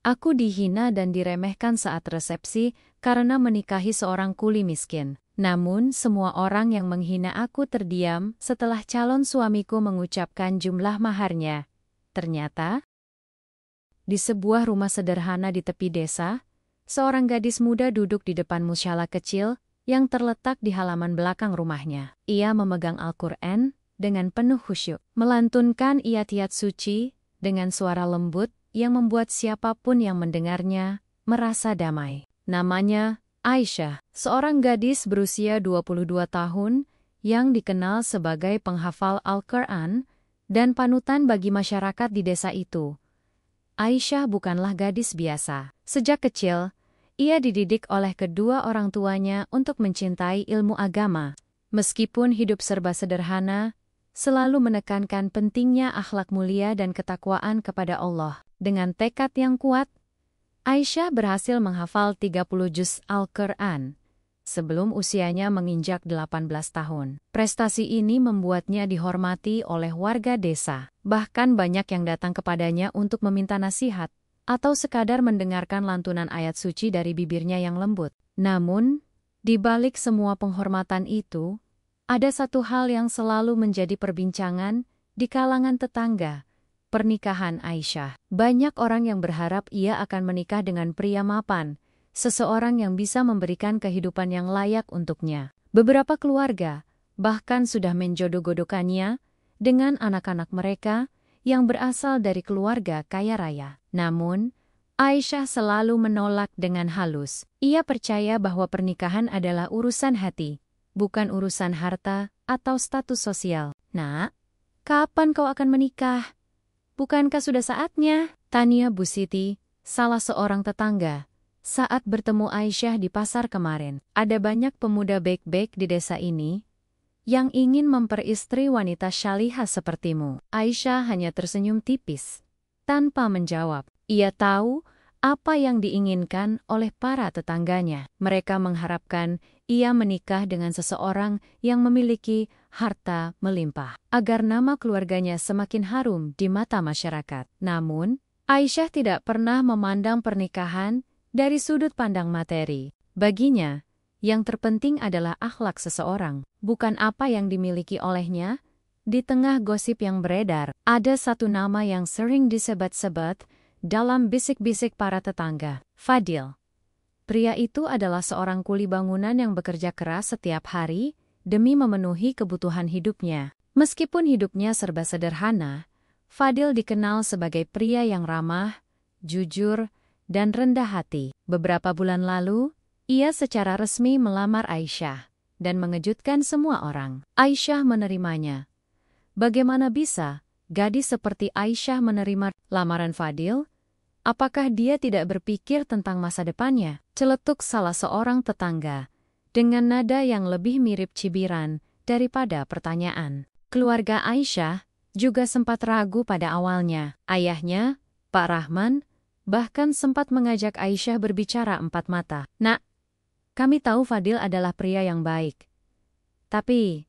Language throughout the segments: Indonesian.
Aku dihina dan diremehkan saat resepsi karena menikahi seorang kuli miskin. Namun, semua orang yang menghina aku terdiam setelah calon suamiku mengucapkan jumlah maharnya. Ternyata, di sebuah rumah sederhana di tepi desa, seorang gadis muda duduk di depan musyalah kecil yang terletak di halaman belakang rumahnya. Ia memegang Al-Quran dengan penuh khusyuk, melantunkan iyat-iyat suci dengan suara lembut yang membuat siapapun yang mendengarnya merasa damai. Namanya Aisyah, seorang gadis berusia 22 tahun yang dikenal sebagai penghafal Al-Quran dan panutan bagi masyarakat di desa itu. Aisyah bukanlah gadis biasa. Sejak kecil, ia dididik oleh kedua orang tuanya untuk mencintai ilmu agama. Meskipun hidup serba sederhana, selalu menekankan pentingnya akhlak mulia dan ketakwaan kepada Allah. Dengan tekad yang kuat, Aisyah berhasil menghafal 30 juz Al-Quran sebelum usianya menginjak 18 tahun. Prestasi ini membuatnya dihormati oleh warga desa. Bahkan banyak yang datang kepadanya untuk meminta nasihat atau sekadar mendengarkan lantunan ayat suci dari bibirnya yang lembut. Namun, di balik semua penghormatan itu, ada satu hal yang selalu menjadi perbincangan di kalangan tetangga. Pernikahan Aisyah. Banyak orang yang berharap ia akan menikah dengan pria mapan, seseorang yang bisa memberikan kehidupan yang layak untuknya. Beberapa keluarga bahkan sudah menjodoh-jodohkannya dengan anak-anak mereka yang berasal dari keluarga kaya raya. Namun, Aisyah selalu menolak dengan halus. Ia percaya bahwa pernikahan adalah urusan hati, bukan urusan harta atau status sosial. "Nak, kapan kau akan menikah? Bukankah sudah saatnya?" Tanya Bu Siti, salah seorang tetangga, saat bertemu Aisyah di pasar kemarin. "Ada banyak pemuda baik-baik di desa ini yang ingin memperistri wanita syalihah sepertimu." Aisyah hanya tersenyum tipis, tanpa menjawab. Ia tahu apa yang diinginkan oleh para tetangganya. Mereka mengharapkan ia menikah dengan seseorang yang memiliki harta melimpah, agar nama keluarganya semakin harum di mata masyarakat. Namun, Aisyah tidak pernah memandang pernikahan dari sudut pandang materi. Baginya, yang terpenting adalah akhlak seseorang, bukan apa yang dimiliki olehnya. Di tengah gosip yang beredar, ada satu nama yang sering disebat-sebat dalam bisik-bisik para tetangga, Fadil. Pria itu adalah seorang kuli bangunan yang bekerja keras setiap hari demi memenuhi kebutuhan hidupnya. Meskipun hidupnya serba sederhana, Fadil dikenal sebagai pria yang ramah, jujur, dan rendah hati. Beberapa bulan lalu, ia secara resmi melamar Aisyah dan mengejutkan semua orang. Aisyah menerimanya. Bagaimana bisa gadis seperti Aisyah menerima lamaran Fadil? Apakah dia tidak berpikir tentang masa depannya? Celetuk salah seorang tetangga, dengan nada yang lebih mirip cibiran daripada pertanyaan. Keluarga Aisyah juga sempat ragu pada awalnya. Ayahnya, Pak Rahman, bahkan sempat mengajak Aisyah berbicara empat mata. "Nak, kami tahu Fadil adalah pria yang baik. Tapi,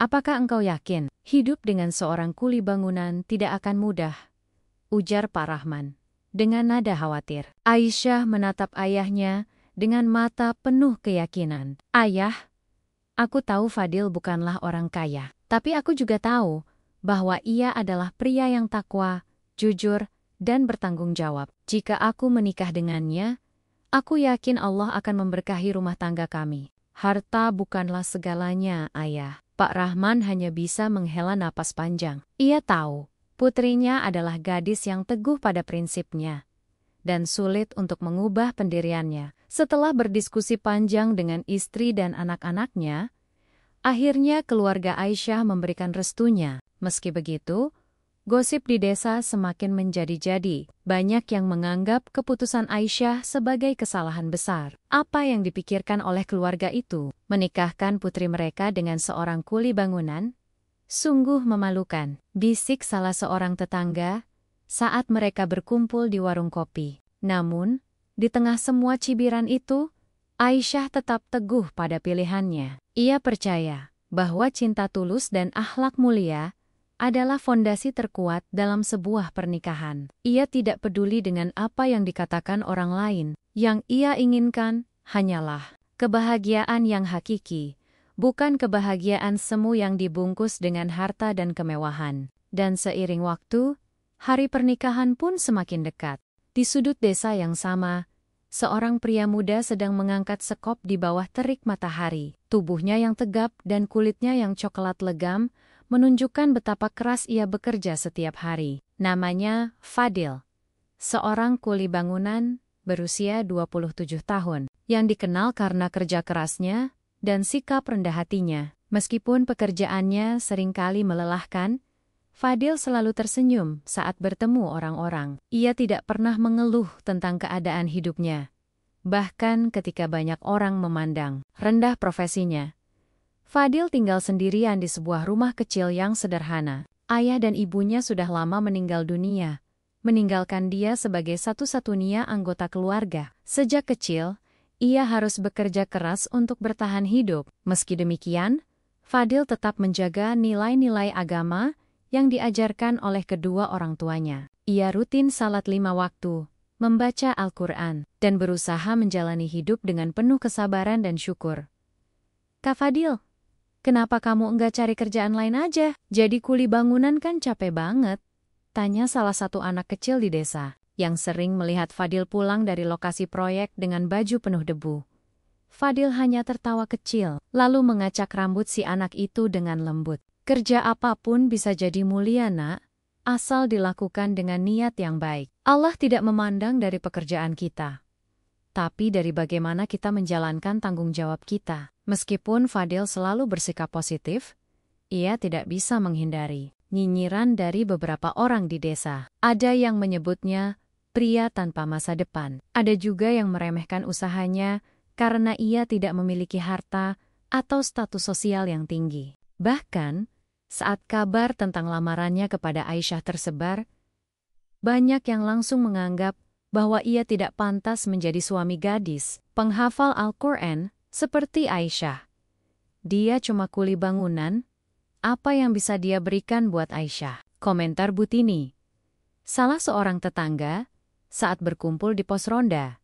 apakah engkau yakin hidup dengan seorang kuli bangunan tidak akan mudah?" ujar Pak Rahman dengan nada khawatir. Aisyah menatap ayahnya dengan mata penuh keyakinan. "Ayah, aku tahu Fadil bukanlah orang kaya. Tapi aku juga tahu bahwa ia adalah pria yang takwa, jujur, dan bertanggung jawab. Jika aku menikah dengannya, aku yakin Allah akan memberkahi rumah tangga kami." "Harta bukanlah segalanya, Ayah." Pak Rahman hanya bisa menghela napas panjang. Ia tahu putrinya adalah gadis yang teguh pada prinsipnya dan sulit untuk mengubah pendiriannya. Setelah berdiskusi panjang dengan istri dan anak-anaknya, akhirnya keluarga Aisyah memberikan restunya. Meski begitu, gosip di desa semakin menjadi-jadi. Banyak yang menganggap keputusan Aisyah sebagai kesalahan besar. Apa yang dipikirkan oleh keluarga itu? Menikahkan putri mereka dengan seorang kuli bangunan? Sungguh memalukan, bisik salah seorang tetangga saat mereka berkumpul di warung kopi. Namun, di tengah semua cibiran itu, Aisyah tetap teguh pada pilihannya. Ia percaya bahwa cinta tulus dan akhlak mulia adalah fondasi terkuat dalam sebuah pernikahan. Ia tidak peduli dengan apa yang dikatakan orang lain. Yang ia inginkan hanyalah kebahagiaan yang hakiki, bukan kebahagiaan semu yang dibungkus dengan harta dan kemewahan. Dan seiring waktu, hari pernikahan pun semakin dekat. Di sudut desa yang sama, seorang pria muda sedang mengangkat sekop di bawah terik matahari. Tubuhnya yang tegap dan kulitnya yang coklat legam menunjukkan betapa keras ia bekerja setiap hari. Namanya Fadil, seorang kuli bangunan berusia 27 tahun, yang dikenal karena kerja kerasnya dan sikap rendah hatinya. Meskipun pekerjaannya seringkali melelahkan, Fadil selalu tersenyum saat bertemu orang-orang. Ia tidak pernah mengeluh tentang keadaan hidupnya. Bahkan ketika banyak orang memandang rendah profesinya, Fadil tinggal sendirian di sebuah rumah kecil yang sederhana. Ayah dan ibunya sudah lama meninggal dunia, meninggalkan dia sebagai satu-satunya anggota keluarga. Sejak kecil, ia harus bekerja keras untuk bertahan hidup. Meski demikian, Fadil tetap menjaga nilai-nilai agama yang diajarkan oleh kedua orang tuanya. Ia rutin salat 5 waktu, membaca Al-Quran, dan berusaha menjalani hidup dengan penuh kesabaran dan syukur. Kak Fadil, kenapa kamu enggak cari kerjaan lain aja? Jadi kuli bangunan kan capek banget, tanya salah satu anak kecil di desa, yang sering melihat Fadil pulang dari lokasi proyek dengan baju penuh debu. Fadil hanya tertawa kecil, lalu mengacak rambut si anak itu dengan lembut. Kerja apapun bisa jadi mulia, nak, asal dilakukan dengan niat yang baik. Allah tidak memandang dari pekerjaan kita, tapi dari bagaimana kita menjalankan tanggung jawab kita. Meskipun Fadil selalu bersikap positif, ia tidak bisa menghindari nyinyiran dari beberapa orang di desa. Ada yang menyebutnya pria tanpa masa depan. Ada juga yang meremehkan usahanya karena ia tidak memiliki harta atau status sosial yang tinggi. Bahkan, saat kabar tentang lamarannya kepada Aisyah tersebar, banyak yang langsung menganggap bahwa ia tidak pantas menjadi suami gadis penghafal Al-Quran seperti Aisyah. Dia cuma kuli bangunan, apa yang bisa dia berikan buat Aisyah? Komentar Butini, salah seorang tetangga, saat berkumpul di pos ronda.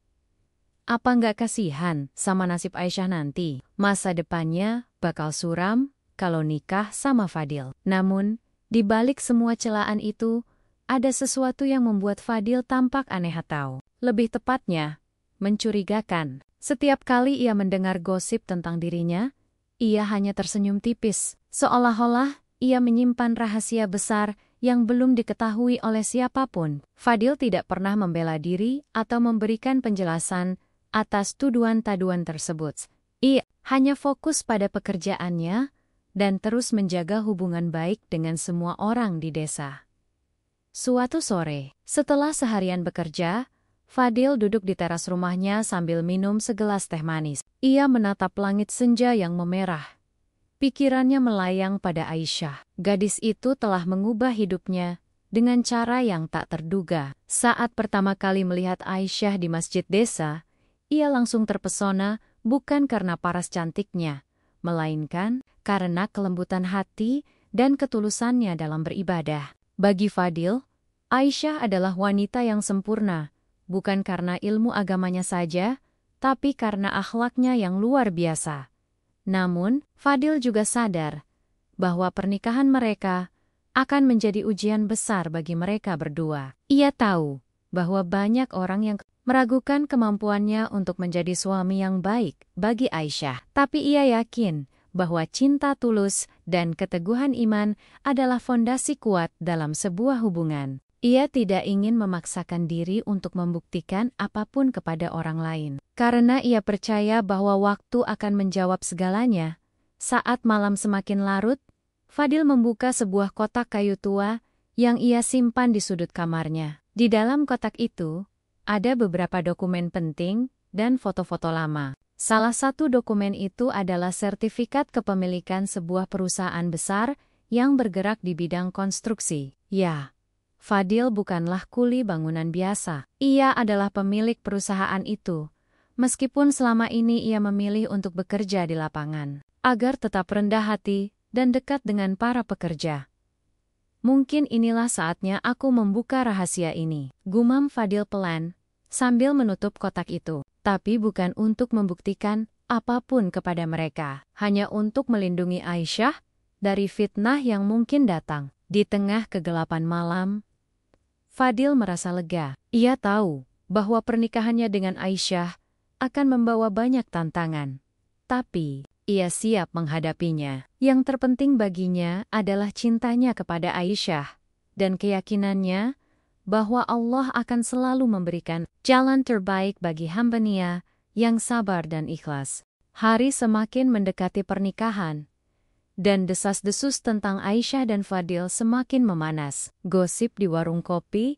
Apa nggak kasihan sama nasib Aisyah nanti? Masa depannya bakal suram kalau nikah sama Fadil. Namun, di balik semua celaan itu, ada sesuatu yang membuat Fadil tampak aneh atau, lebih tepatnya, mencurigakan. Setiap kali ia mendengar gosip tentang dirinya, ia hanya tersenyum tipis, seolah-olah ia menyimpan rahasia besar yang belum diketahui oleh siapapun. Fadil tidak pernah membela diri atau memberikan penjelasan atas tuduhan-taduhan tersebut. Ia hanya fokus pada pekerjaannya dan terus menjaga hubungan baik dengan semua orang di desa. Suatu sore, setelah seharian bekerja, Fadil duduk di teras rumahnya sambil minum segelas teh manis. Ia menatap langit senja yang memerah. Pikirannya melayang pada Aisyah. Gadis itu telah mengubah hidupnya dengan cara yang tak terduga. Saat pertama kali melihat Aisyah di masjid desa, ia langsung terpesona bukan karena paras cantiknya, melainkan karena kelembutan hati dan ketulusannya dalam beribadah. Bagi Fadil, Aisyah adalah wanita yang sempurna, bukan karena ilmu agamanya saja, tapi karena akhlaknya yang luar biasa. Namun, Fadil juga sadar bahwa pernikahan mereka akan menjadi ujian besar bagi mereka berdua. Ia tahu bahwa banyak orang yang meragukan kemampuannya untuk menjadi suami yang baik bagi Aisyah. Tapi ia yakin bahwa cinta tulus dan keteguhan iman adalah fondasi kuat dalam sebuah hubungan. Ia tidak ingin memaksakan diri untuk membuktikan apapun kepada orang lain. Karena ia percaya bahwa waktu akan menjawab segalanya. Saat malam semakin larut, Fadil membuka sebuah kotak kayu tua yang ia simpan di sudut kamarnya. Di dalam kotak itu, ada beberapa dokumen penting dan foto-foto lama. Salah satu dokumen itu adalah sertifikat kepemilikan sebuah perusahaan besar yang bergerak di bidang konstruksi. Ya, Fadil bukanlah kuli bangunan biasa. Ia adalah pemilik perusahaan itu, meskipun selama ini ia memilih untuk bekerja di lapangan, agar tetap rendah hati dan dekat dengan para pekerja. Mungkin inilah saatnya aku membuka rahasia ini. Gumam Fadil pelan, sambil menutup kotak itu. Tapi bukan untuk membuktikan apapun kepada mereka. Hanya untuk melindungi Aisyah dari fitnah yang mungkin datang. Di tengah kegelapan malam, Fadil merasa lega. Ia tahu bahwa pernikahannya dengan Aisyah akan membawa banyak tantangan. Tapi ia siap menghadapinya. Yang terpenting baginya adalah cintanya kepada Aisyah dan keyakinannya bahwa Allah akan selalu memberikan jalan terbaik bagi hamba-Nya yang sabar dan ikhlas. Hari semakin mendekati pernikahan, dan desas-desus tentang Aisyah dan Fadil semakin memanas. Gosip di warung kopi,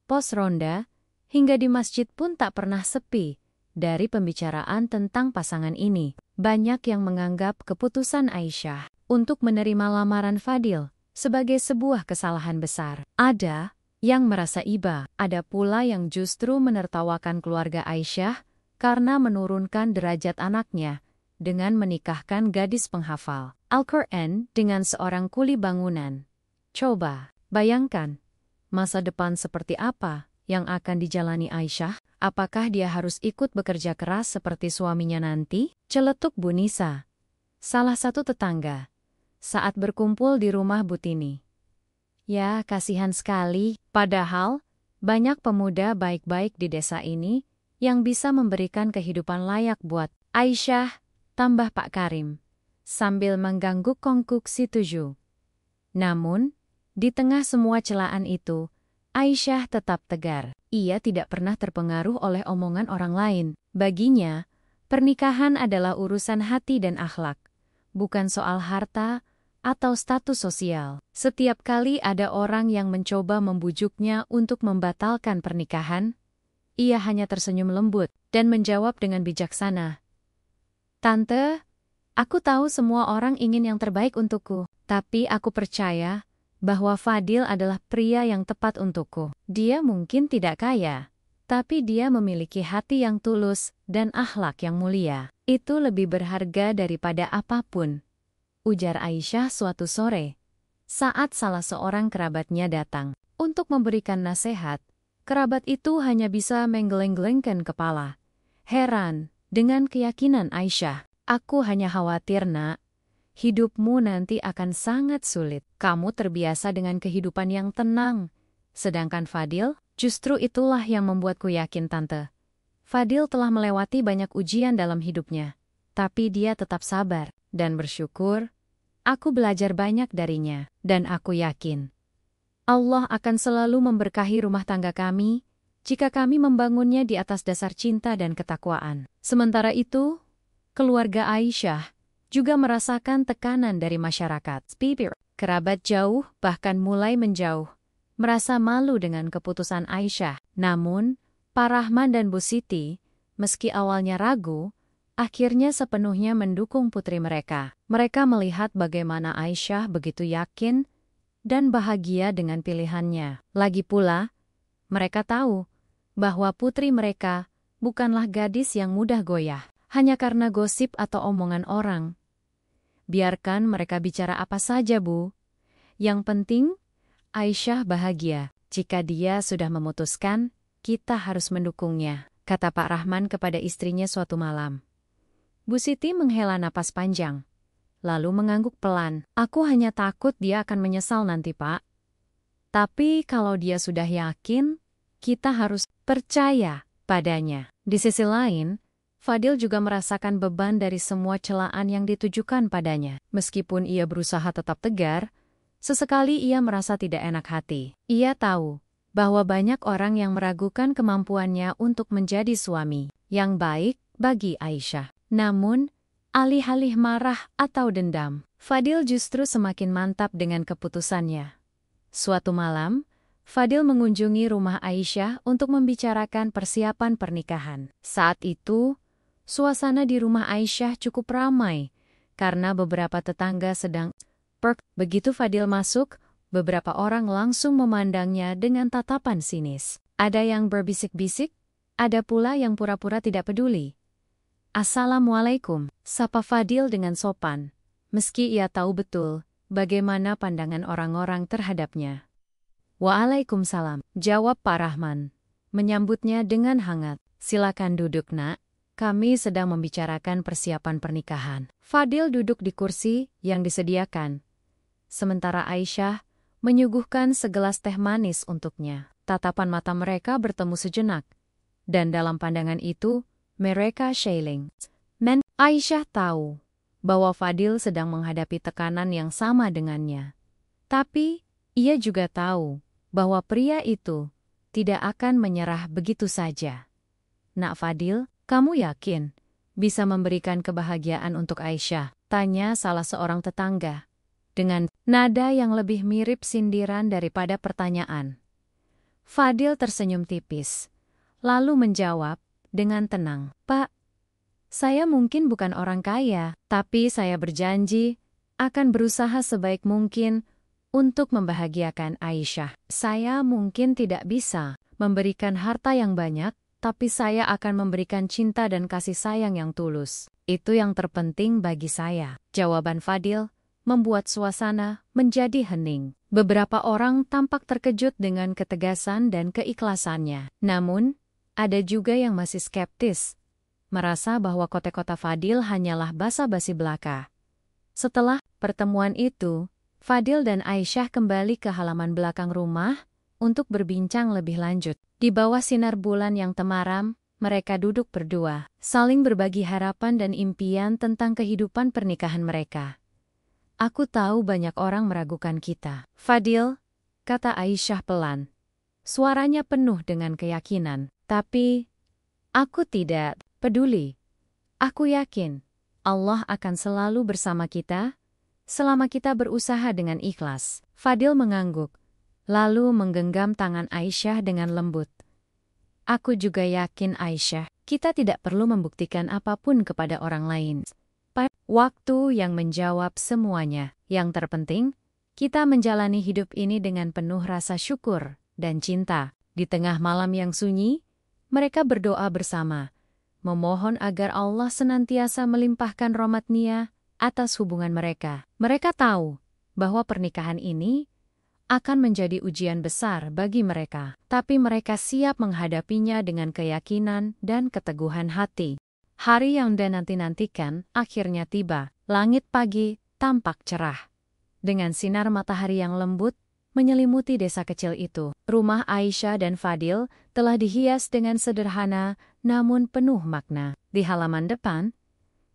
pos ronda, hingga di masjid pun tak pernah sepi dari pembicaraan tentang pasangan ini. Banyak yang menganggap keputusan Aisyah untuk menerima lamaran Fadil sebagai sebuah kesalahan besar. Ada yang merasa iba, ada pula yang justru menertawakan keluarga Aisyah karena menurunkan derajat anaknya dengan menikahkan gadis penghafal Al-Quran dengan seorang kuli bangunan. Coba bayangkan masa depan seperti apa yang akan dijalani Aisyah. Apakah dia harus ikut bekerja keras seperti suaminya nanti? Celetuk Bu Nisa, salah satu tetangga, saat berkumpul di rumah Butini. Ya, kasihan sekali. Padahal, banyak pemuda baik-baik di desa ini yang bisa memberikan kehidupan layak buat Aisyah, tambah Pak Karim, sambil mengganggu kongkuk si tujuh. Namun, di tengah semua celaan itu, Aisyah tetap tegar. Ia tidak pernah terpengaruh oleh omongan orang lain. Baginya, pernikahan adalah urusan hati dan akhlak, bukan soal harta atau status sosial. Setiap kali ada orang yang mencoba membujuknya untuk membatalkan pernikahan, ia hanya tersenyum lembut dan menjawab dengan bijaksana, "Tante, aku tahu semua orang ingin yang terbaik untukku, tapi aku percaya bahwa Fadil adalah pria yang tepat untukku. Dia mungkin tidak kaya, tapi dia memiliki hati yang tulus dan akhlak yang mulia. Itu lebih berharga daripada apapun," ujar Aisyah suatu sore, saat salah seorang kerabatnya datang untuk memberikan nasihat. Kerabat itu hanya bisa menggeleng-gelengkan kepala, heran dengan keyakinan Aisyah. "Aku hanya khawatir, Nak. Hidupmu nanti akan sangat sulit. Kamu terbiasa dengan kehidupan yang tenang. Sedangkan Fadil, justru itulah yang membuatku yakin, Tante. Fadil telah melewati banyak ujian dalam hidupnya. Tapi dia tetap sabar dan bersyukur. Aku belajar banyak darinya. Dan aku yakin Allah akan selalu memberkahi rumah tangga kami jika kami membangunnya di atas dasar cinta dan ketakwaan." Sementara itu, keluarga Aisyah juga merasakan tekanan dari masyarakat. Kerabat jauh bahkan mulai menjauh, merasa malu dengan keputusan Aisyah. Namun, Pak Rahman dan Bu Siti, meski awalnya ragu, akhirnya sepenuhnya mendukung putri mereka. Mereka melihat bagaimana Aisyah begitu yakin dan bahagia dengan pilihannya. Lagi pula, mereka tahu bahwa putri mereka bukanlah gadis yang mudah goyah hanya karena gosip atau omongan orang. Biarkan mereka bicara apa saja, Bu. Yang penting, Aisyah bahagia. Jika dia sudah memutuskan, kita harus mendukungnya, kata Pak Rahman kepada istrinya suatu malam. Bu Siti menghela napas panjang, lalu mengangguk pelan. "Aku hanya takut dia akan menyesal nanti, Pak. Tapi kalau dia sudah yakin, kita harus percaya padanya." Di sisi lain, Fadil juga merasakan beban dari semua celaan yang ditujukan padanya. Meskipun ia berusaha tetap tegar, sesekali ia merasa tidak enak hati. Ia tahu bahwa banyak orang yang meragukan kemampuannya untuk menjadi suami yang baik bagi Aisyah. Namun, alih-alih marah atau dendam, Fadil justru semakin mantap dengan keputusannya. Suatu malam, Fadil mengunjungi rumah Aisyah untuk membicarakan persiapan pernikahan. Saat itu, suasana di rumah Aisyah cukup ramai, karena beberapa tetangga sedang perk. Begitu Fadil masuk, beberapa orang langsung memandangnya dengan tatapan sinis. Ada yang berbisik-bisik, ada pula yang pura-pura tidak peduli. "Assalamualaikum," sapa Fadil dengan sopan, meski ia tahu betul bagaimana pandangan orang-orang terhadapnya. Waalaikumsalam, jawab Pak Rahman. Menyambutnya dengan hangat. Silakan duduk, Nak. Kami sedang membicarakan persiapan pernikahan. Fadil duduk di kursi yang disediakan. Sementara Aisyah menyuguhkan segelas teh manis untuknya. Tatapan mata mereka bertemu sejenak. Dan dalam pandangan itu, mereka sharing. Aisyah tahu bahwa Fadil sedang menghadapi tekanan yang sama dengannya. Tapi, ia juga tahu bahwa pria itu tidak akan menyerah begitu saja. Nak Fadil, kamu yakin bisa memberikan kebahagiaan untuk Aisyah? Tanya salah seorang tetangga, dengan nada yang lebih mirip sindiran daripada pertanyaan. Fadil tersenyum tipis, lalu menjawab dengan tenang, Pak, saya mungkin bukan orang kaya, tapi saya berjanji akan berusaha sebaik mungkin untuk membahagiakan Aisyah. Saya mungkin tidak bisa memberikan harta yang banyak, tapi saya akan memberikan cinta dan kasih sayang yang tulus. Itu yang terpenting bagi saya. Jawaban Fadil membuat suasana menjadi hening. Beberapa orang tampak terkejut dengan ketegasan dan keikhlasannya. Namun, ada juga yang masih skeptis, merasa bahwa kota-kota Fadil hanyalah basa-basi belaka. Setelah pertemuan itu, Fadil dan Aisyah kembali ke halaman belakang rumah untuk berbincang lebih lanjut. Di bawah sinar bulan yang temaram, mereka duduk berdua, saling berbagi harapan dan impian tentang kehidupan pernikahan mereka. Aku tahu banyak orang meragukan kita. Fadil, kata Aisyah pelan. Suaranya penuh dengan keyakinan. Tapi, aku tidak peduli. Aku yakin Allah akan selalu bersama kita selama kita berusaha dengan ikhlas. Fadil mengangguk, lalu menggenggam tangan Aisyah dengan lembut. Aku juga yakin Aisyah, kita tidak perlu membuktikan apapun kepada orang lain. Waktu yang menjawab semuanya. Yang terpenting, kita menjalani hidup ini dengan penuh rasa syukur dan cinta. Di tengah malam yang sunyi, mereka berdoa bersama, memohon agar Allah senantiasa melimpahkan rahmat-Nya atas hubungan mereka. Mereka tahu bahwa pernikahan ini akan menjadi ujian besar bagi mereka, tapi mereka siap menghadapinya dengan keyakinan dan keteguhan hati. Hari yang dinanti-nantikan akhirnya tiba. Langit pagi tampak cerah. Dengan sinar matahari yang lembut menyelimuti desa kecil itu, rumah Aisyah dan Fadil telah dihias dengan sederhana namun penuh makna. Di halaman depan,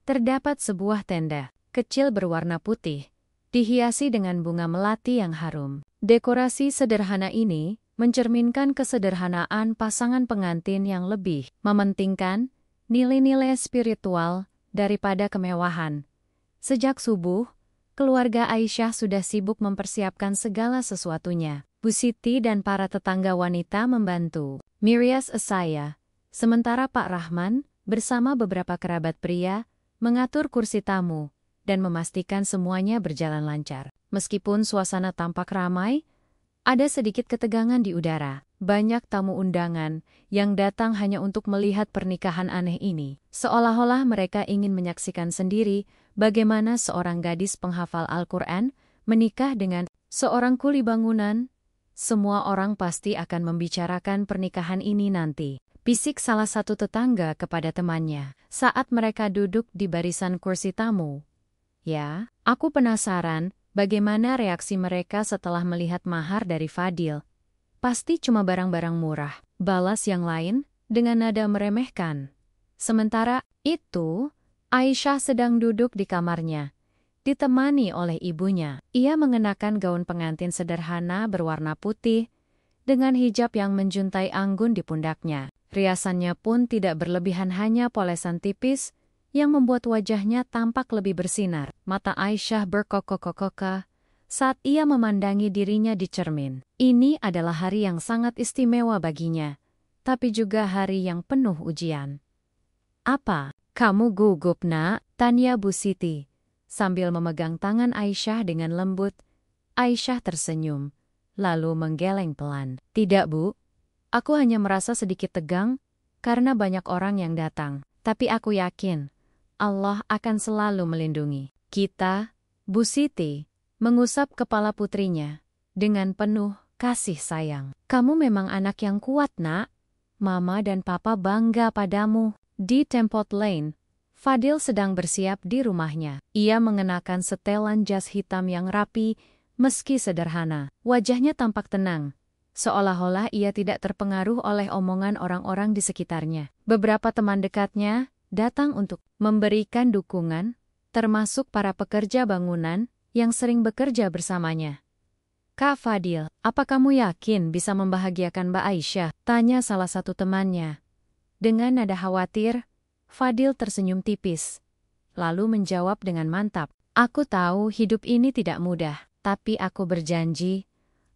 terdapat sebuah tenda kecil berwarna putih, dihiasi dengan bunga melati yang harum. Dekorasi sederhana ini mencerminkan kesederhanaan pasangan pengantin yang lebih mementingkan nilai-nilai spiritual daripada kemewahan. Sejak subuh, keluarga Aisyah sudah sibuk mempersiapkan segala sesuatunya. Bu Siti dan para tetangga wanita membantu Mirias Esaya, sementara Pak Rahman bersama beberapa kerabat pria mengatur kursi tamu dan memastikan semuanya berjalan lancar. Meskipun suasana tampak ramai, ada sedikit ketegangan di udara. Banyak tamu undangan yang datang hanya untuk melihat pernikahan aneh ini. Seolah-olah mereka ingin menyaksikan sendiri bagaimana seorang gadis penghafal Al-Quran menikah dengan seorang kuli bangunan. Semua orang pasti akan membicarakan pernikahan ini nanti, bisik salah satu tetangga kepada temannya saat mereka duduk di barisan kursi tamu. Ya, aku penasaran bagaimana reaksi mereka setelah melihat mahar dari Fadil. Pasti cuma barang-barang murah, balas yang lain dengan nada meremehkan. Sementara itu, Aisyah sedang duduk di kamarnya, ditemani oleh ibunya. Ia mengenakan gaun pengantin sederhana berwarna putih, dengan hijab yang menjuntai anggun di pundaknya. Riasannya pun tidak berlebihan, hanya polesan tipis, yang membuat wajahnya tampak lebih bersinar. Mata Aisyah berkokok-kokok saat ia memandangi dirinya di cermin. Ini adalah hari yang sangat istimewa baginya, tapi juga hari yang penuh ujian. Apa? Kamu gugup, Nak? Tanya Bu Siti, sambil memegang tangan Aisyah dengan lembut. Aisyah tersenyum, lalu menggeleng pelan. Tidak, Bu. Aku hanya merasa sedikit tegang karena banyak orang yang datang. Tapi aku yakin Allah akan selalu melindungi kita. Bu Siti mengusap kepala putrinya dengan penuh kasih sayang. Kamu memang anak yang kuat, Nak. Mama dan Papa bangga padamu. Di Tempot Lane, Fadil sedang bersiap di rumahnya. Ia mengenakan setelan jas hitam yang rapi, meski sederhana. Wajahnya tampak tenang, seolah-olah ia tidak terpengaruh oleh omongan orang-orang di sekitarnya. Beberapa teman dekatnya datang untuk memberikan dukungan, termasuk para pekerja bangunan yang sering bekerja bersamanya. Kak Fadil, apa kamu yakin bisa membahagiakan Mbak Aisyah? Tanya salah satu temannya. Dengan nada khawatir, Fadil tersenyum tipis, lalu menjawab dengan mantap. Aku tahu hidup ini tidak mudah, tapi aku berjanji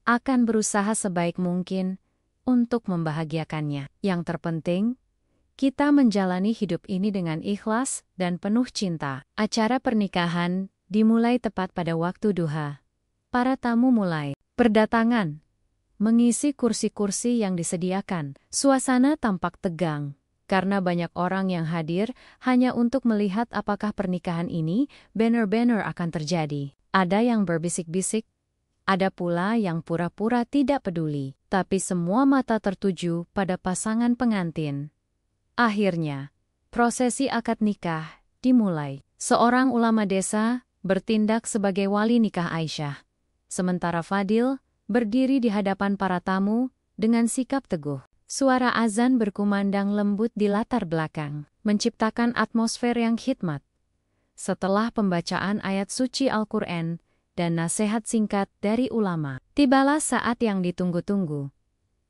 akan berusaha sebaik mungkin untuk membahagiakannya. Yang terpenting, kita menjalani hidup ini dengan ikhlas dan penuh cinta. Acara pernikahan dimulai tepat pada waktu duha. Para tamu mulai berdatangan, mengisi kursi-kursi yang disediakan. Suasana tampak tegang, karena banyak orang yang hadir hanya untuk melihat apakah pernikahan ini benar-benar akan terjadi. Ada yang berbisik-bisik, ada pula yang pura-pura tidak peduli, tapi semua mata tertuju pada pasangan pengantin. Akhirnya, prosesi akad nikah dimulai. Seorang ulama desa bertindak sebagai wali nikah Aisyah, sementara Fadil berdiri di hadapan para tamu dengan sikap teguh. Suara azan berkumandang lembut di latar belakang, menciptakan atmosfer yang khidmat. Setelah pembacaan ayat suci Al-Quran dan nasihat singkat dari ulama, tibalah saat yang ditunggu-tunggu.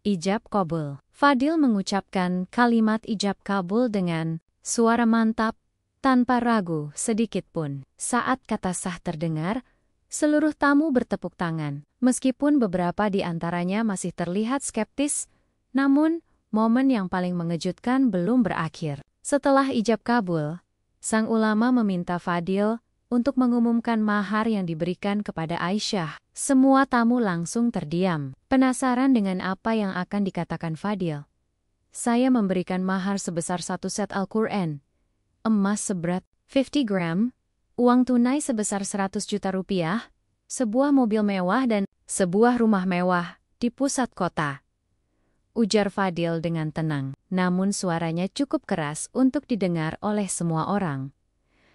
Ijab kabul. Fadil mengucapkan kalimat ijab kabul dengan suara mantap, tanpa ragu sedikit pun. Saat kata sah terdengar, seluruh tamu bertepuk tangan. Meskipun beberapa di antaranya masih terlihat skeptis, namun momen yang paling mengejutkan belum berakhir. Setelah ijab kabul, sang ulama meminta Fadil untuk mengumumkan mahar yang diberikan kepada Aisyah. Semua tamu langsung terdiam, penasaran dengan apa yang akan dikatakan Fadil. Saya memberikan mahar sebesar 1 set Al-Quran, emas seberat 50 gram, uang tunai sebesar 100 juta rupiah, sebuah mobil mewah dan sebuah rumah mewah di pusat kota. Ujar Fadil dengan tenang, namun suaranya cukup keras untuk didengar oleh semua orang.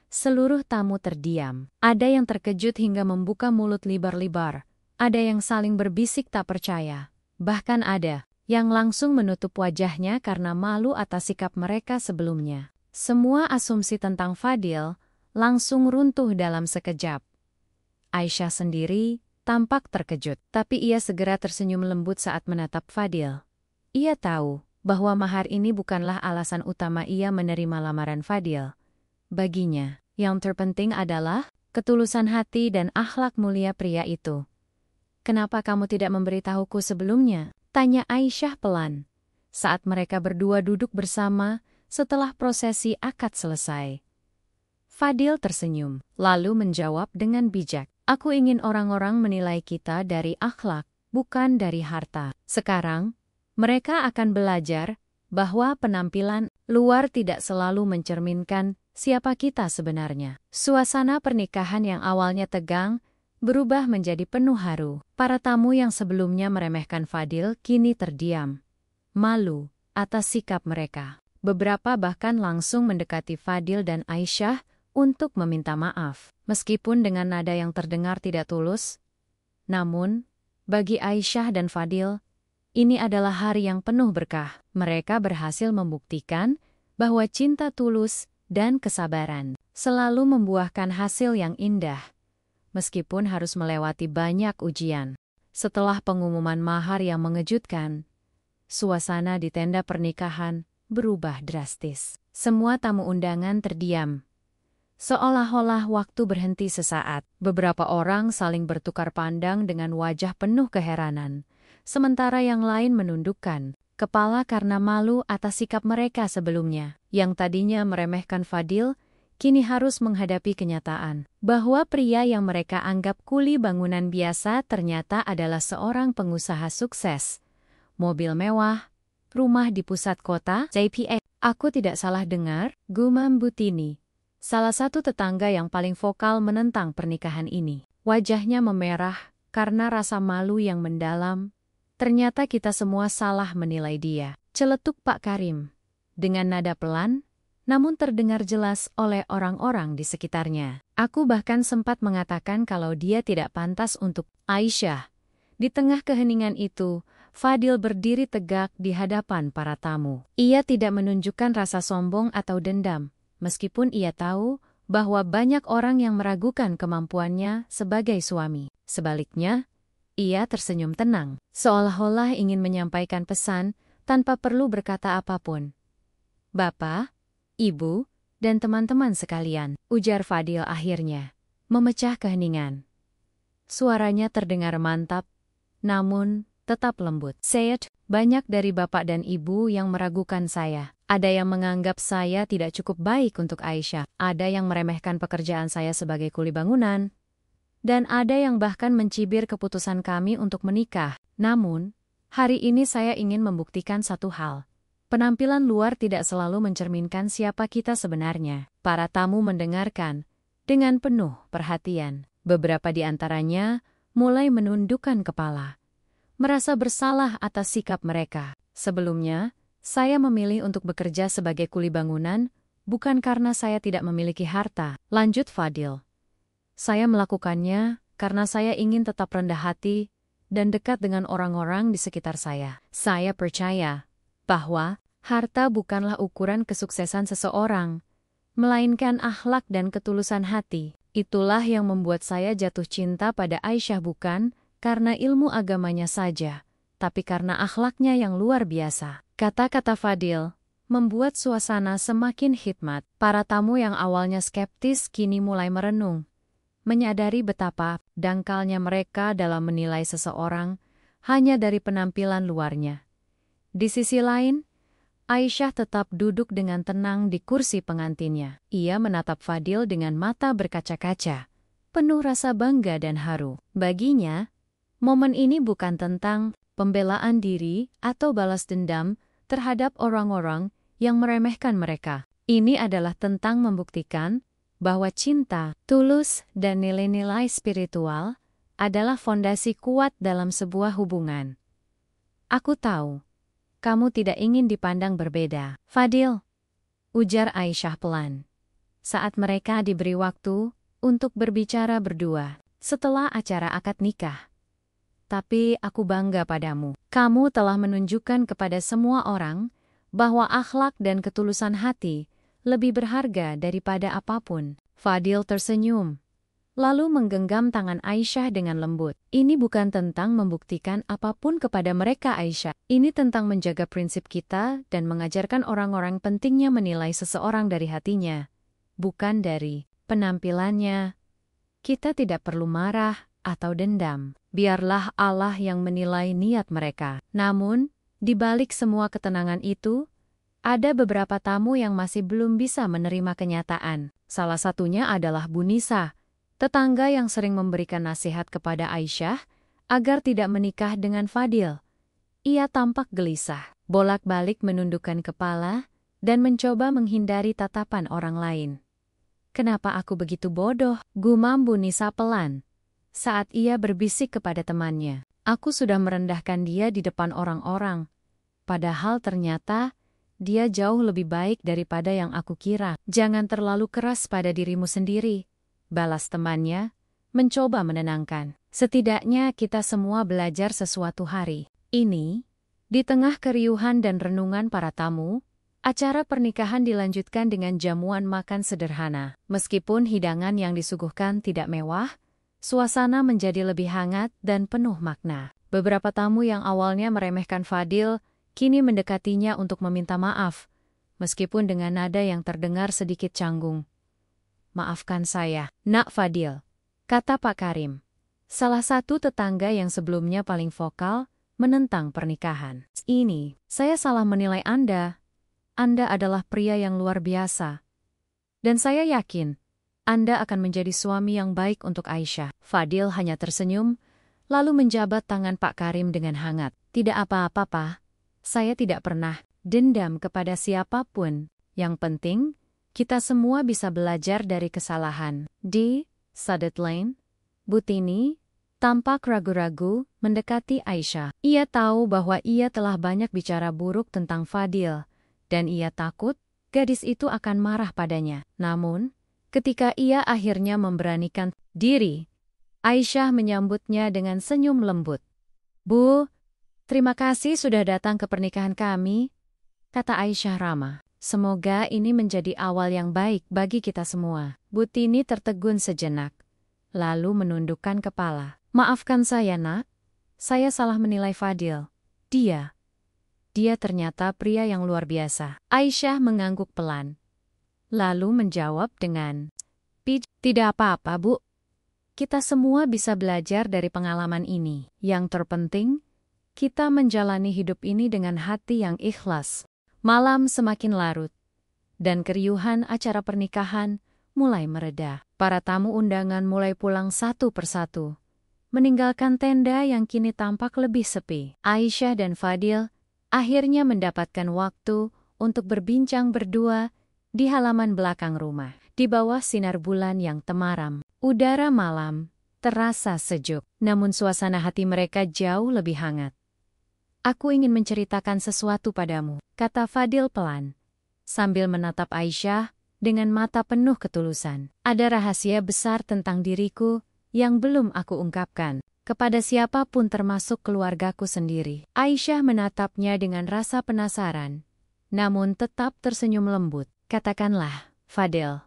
Seluruh tamu terdiam. Ada yang terkejut hingga membuka mulut libar-libar. Ada yang saling berbisik tak percaya. Bahkan ada yang langsung menutup wajahnya karena malu atas sikap mereka sebelumnya. Semua asumsi tentang Fadil langsung runtuh dalam sekejap. Aisyah sendiri tampak terkejut, tapi ia segera tersenyum lembut saat menatap Fadil. Ia tahu bahwa mahar ini bukanlah alasan utama ia menerima lamaran Fadil. Baginya, yang terpenting adalah ketulusan hati dan akhlak mulia pria itu. Kenapa kamu tidak memberitahuku sebelumnya? Tanya Aisyah pelan, saat mereka berdua duduk bersama setelah prosesi akad selesai. Fadil tersenyum, lalu menjawab dengan bijak. Aku ingin orang-orang menilai kita dari akhlak, bukan dari harta. Sekarang, mereka akan belajar bahwa penampilan luar tidak selalu mencerminkan siapa kita sebenarnya. Suasana pernikahan yang awalnya tegang berubah menjadi penuh haru. Para tamu yang sebelumnya meremehkan Fadil kini terdiam, malu atas sikap mereka. Beberapa bahkan langsung mendekati Fadil dan Aisyah untuk meminta maaf, meskipun dengan nada yang terdengar tidak tulus. Namun, bagi Aisyah dan Fadil, ini adalah hari yang penuh berkah. Mereka berhasil membuktikan bahwa cinta tulus dan kesabaran selalu membuahkan hasil yang indah, meskipun harus melewati banyak ujian. Setelah pengumuman mahar yang mengejutkan, suasana di tenda pernikahan berubah drastis. Semua tamu undangan terdiam, seolah-olah waktu berhenti sesaat. Beberapa orang saling bertukar pandang dengan wajah penuh keheranan, sementara yang lain menundukkan kepala karena malu atas sikap mereka sebelumnya. Yang tadinya meremehkan Fadil, kini harus menghadapi kenyataan bahwa pria yang mereka anggap kuli bangunan biasa ternyata adalah seorang pengusaha sukses. Mobil mewah, rumah di pusat kota, JPA. Aku tidak salah dengar, gumam Butini, salah satu tetangga yang paling vokal menentang pernikahan ini. Wajahnya memerah karena rasa malu yang mendalam. Ternyata kita semua salah menilai dia. Celetuk Pak Karim. Dengan nada pelan, namun terdengar jelas oleh orang-orang di sekitarnya. Aku bahkan sempat mengatakan kalau dia tidak pantas untuk Aisyah. Di tengah keheningan itu, Fadil berdiri tegak di hadapan para tamu. Ia tidak menunjukkan rasa sombong atau dendam, meskipun ia tahu bahwa banyak orang yang meragukan kemampuannya sebagai suami. Sebaliknya, ia tersenyum tenang, seolah-olah ingin menyampaikan pesan tanpa perlu berkata apapun. "Bapak, Ibu, dan teman-teman sekalian," ujar Fadil akhirnya, memecah keheningan. Suaranya terdengar mantap, namun tetap lembut. "Said, banyak dari Bapak dan Ibu yang meragukan saya. Ada yang menganggap saya tidak cukup baik untuk Aisyah. Ada yang meremehkan pekerjaan saya sebagai kuli bangunan. Dan ada yang bahkan mencibir keputusan kami untuk menikah. Namun, hari ini saya ingin membuktikan satu hal. Penampilan luar tidak selalu mencerminkan siapa kita sebenarnya." Para tamu mendengarkan dengan penuh perhatian. Beberapa di antaranya mulai menundukkan kepala, merasa bersalah atas sikap mereka. "Sebelumnya, saya memilih untuk bekerja sebagai kuli bangunan, bukan karena saya tidak memiliki harta," lanjut Fadil. "Saya melakukannya karena saya ingin tetap rendah hati dan dekat dengan orang-orang di sekitar saya. Saya percaya bahwa harta bukanlah ukuran kesuksesan seseorang, melainkan akhlak dan ketulusan hati. Itulah yang membuat saya jatuh cinta pada Aisyah bukan karena ilmu agamanya saja, tapi karena akhlaknya yang luar biasa." Kata-kata Fadil membuat suasana semakin khidmat. Para tamu yang awalnya skeptis kini mulai merenung, menyadari betapa dangkalnya mereka dalam menilai seseorang hanya dari penampilan luarnya. Di sisi lain, Aisyah tetap duduk dengan tenang di kursi pengantinnya. Ia menatap Fadil dengan mata berkaca-kaca, penuh rasa bangga dan haru. Baginya, momen ini bukan tentang pembelaan diri atau balas dendam terhadap orang-orang yang meremehkan mereka. Ini adalah tentang membuktikan bahwa cinta, tulus, dan nilai-nilai spiritual adalah fondasi kuat dalam sebuah hubungan. "Aku tahu, kamu tidak ingin dipandang berbeda, Fadil," ujar Aisyah pelan, saat mereka diberi waktu untuk berbicara berdua setelah acara akad nikah. "Tapi aku bangga padamu. Kamu telah menunjukkan kepada semua orang bahwa akhlak dan ketulusan hati lebih berharga daripada apapun." Fadil tersenyum, lalu menggenggam tangan Aisyah dengan lembut. "Ini bukan tentang membuktikan apapun kepada mereka, Aisyah. Ini tentang menjaga prinsip kita dan mengajarkan orang-orang pentingnya menilai seseorang dari hatinya, bukan dari penampilannya. Kita tidak perlu marah atau dendam. Biarlah Allah yang menilai niat mereka." Namun, di balik semua ketenangan itu, ada beberapa tamu yang masih belum bisa menerima kenyataan. Salah satunya adalah Bu Nisa, tetangga yang sering memberikan nasihat kepada Aisyah agar tidak menikah dengan Fadil. Ia tampak gelisah, bolak-balik menundukkan kepala, dan mencoba menghindari tatapan orang lain. "Kenapa aku begitu bodoh?" gumam Bu Nisa pelan, saat ia berbisik kepada temannya. "Aku sudah merendahkan dia di depan orang-orang. Padahal ternyata dia jauh lebih baik daripada yang aku kira." "Jangan terlalu keras pada dirimu sendiri," balas temannya, mencoba menenangkan. "Setidaknya kita semua belajar sesuatu hari ini." Di tengah keriuhan dan renungan para tamu, acara pernikahan dilanjutkan dengan jamuan makan sederhana. Meskipun hidangan yang disuguhkan tidak mewah, suasana menjadi lebih hangat dan penuh makna. Beberapa tamu yang awalnya meremehkan Fadil kini mendekatinya untuk meminta maaf, meskipun dengan nada yang terdengar sedikit canggung. "Maafkan saya, Nak Fadil," kata Pak Karim, salah satu tetangga yang sebelumnya paling vokal menentang pernikahan. "Ini, saya salah menilai Anda. Anda adalah pria yang luar biasa. Dan saya yakin, Anda akan menjadi suami yang baik untuk Aisyah." Fadil hanya tersenyum, lalu menjabat tangan Pak Karim dengan hangat. "Tidak apa-apa, Pak. Saya tidak pernah dendam kepada siapapun. Yang penting, kita semua bisa belajar dari kesalahan." Di Sadet Lane, Butini tampak ragu-ragu mendekati Aisyah. Ia tahu bahwa ia telah banyak bicara buruk tentang Fadil, dan ia takut gadis itu akan marah padanya. Namun, ketika ia akhirnya memberanikan diri, Aisyah menyambutnya dengan senyum lembut. "Bu, terima kasih sudah datang ke pernikahan kami," kata Aisyah ramah. "Semoga ini menjadi awal yang baik bagi kita semua." Butini tertegun sejenak, lalu menundukkan kepala. "Maafkan saya, Nak. Saya salah menilai Fadil. Dia ternyata pria yang luar biasa." Aisyah mengangguk pelan, lalu menjawab dengan, "Tidak apa-apa, Bu. Kita semua bisa belajar dari pengalaman ini. Yang terpenting, kita menjalani hidup ini dengan hati yang ikhlas." Malam semakin larut, dan keriuhan acara pernikahan mulai mereda. Para tamu undangan mulai pulang satu persatu, meninggalkan tenda yang kini tampak lebih sepi. Aisyah dan Fadil akhirnya mendapatkan waktu untuk berbincang berdua di halaman belakang rumah. Di bawah sinar bulan yang temaram, udara malam terasa sejuk, namun suasana hati mereka jauh lebih hangat. "Aku ingin menceritakan sesuatu padamu," kata Fadil pelan, sambil menatap Aisyah dengan mata penuh ketulusan. "Ada rahasia besar tentang diriku yang belum aku ungkapkan kepada siapapun termasuk keluargaku sendiri." Aisyah menatapnya dengan rasa penasaran, namun tetap tersenyum lembut. "Katakanlah, Fadil.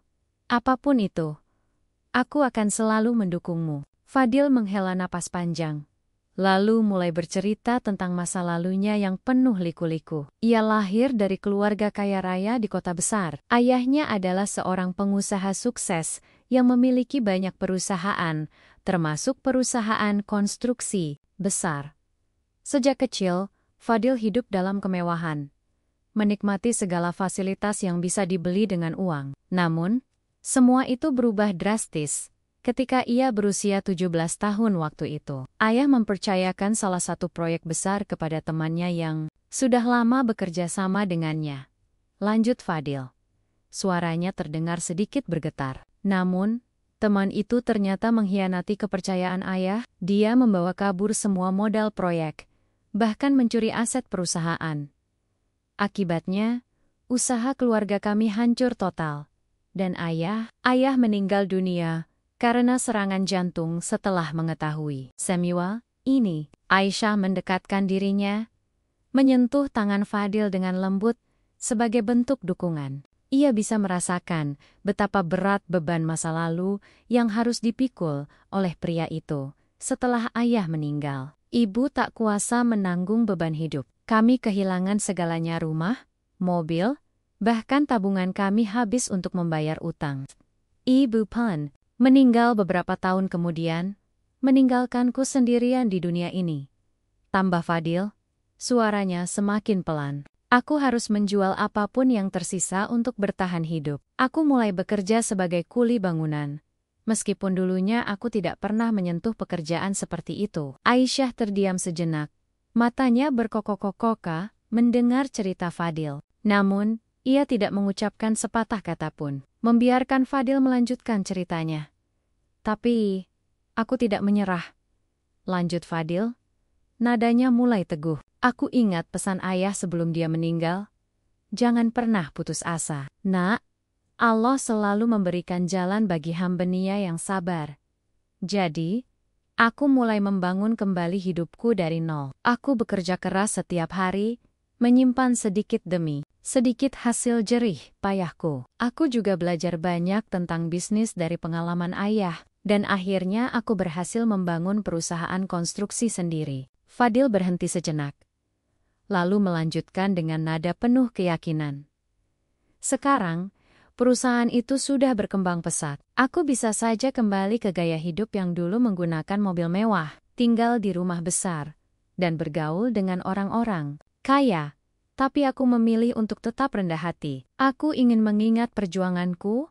Apapun itu, aku akan selalu mendukungmu." Fadil menghela napas panjang, lalu mulai bercerita tentang masa lalunya yang penuh liku-liku. Ia lahir dari keluarga kaya raya di kota besar. Ayahnya adalah seorang pengusaha sukses yang memiliki banyak perusahaan, termasuk perusahaan konstruksi besar. Sejak kecil, Fadil hidup dalam kemewahan, menikmati segala fasilitas yang bisa dibeli dengan uang. Namun, semua itu berubah drastis ketika ia berusia 17 tahun waktu itu. Ayah mempercayakan salah satu proyek besar kepada temannya yang sudah lama bekerja sama dengannya. Lanjut Fadil. Suaranya terdengar sedikit bergetar. Namun, teman itu ternyata mengkhianati kepercayaan ayah. Dia membawa kabur semua modal proyek, bahkan mencuri aset perusahaan. Akibatnya, usaha keluarga kami hancur total. Dan ayah meninggal dunia karena serangan jantung setelah mengetahui. Samuel, ini. Aisyah mendekatkan dirinya, menyentuh tangan Fadil dengan lembut sebagai bentuk dukungan. Ia bisa merasakan betapa berat beban masa lalu yang harus dipikul oleh pria itu setelah ayah meninggal. "Ibu tak kuasa menanggung beban hidup. Kami kehilangan segalanya, rumah, mobil, bahkan tabungan kami habis untuk membayar utang. Ibu Pan meninggal beberapa tahun kemudian, meninggalkanku sendirian di dunia ini," tambah Fadil, suaranya semakin pelan. "Aku harus menjual apapun yang tersisa untuk bertahan hidup. Aku mulai bekerja sebagai kuli bangunan. Meskipun dulunya aku tidak pernah menyentuh pekerjaan seperti itu." Aisyah terdiam sejenak. Matanya berkokok-kokok mendengar cerita Fadil. Namun, ia tidak mengucapkan sepatah kata pun, membiarkan Fadil melanjutkan ceritanya. "Tapi, aku tidak menyerah," lanjut Fadil. Nadanya mulai teguh. "Aku ingat pesan ayah sebelum dia meninggal. Jangan pernah putus asa. Nak, Allah selalu memberikan jalan bagi hamba-Nya yang sabar. Jadi, aku mulai membangun kembali hidupku dari nol. Aku bekerja keras setiap hari, menyimpan sedikit demi sedikit hasil jerih payahku. Aku juga belajar banyak tentang bisnis dari pengalaman ayah, dan akhirnya aku berhasil membangun perusahaan konstruksi sendiri." Fadil berhenti sejenak, lalu melanjutkan dengan nada penuh keyakinan. "Sekarang, perusahaan itu sudah berkembang pesat. Aku bisa saja kembali ke gaya hidup yang dulu menggunakan mobil mewah, tinggal di rumah besar, dan bergaul dengan orang-orang kaya. Tapi aku memilih untuk tetap rendah hati. Aku ingin mengingat perjuanganku,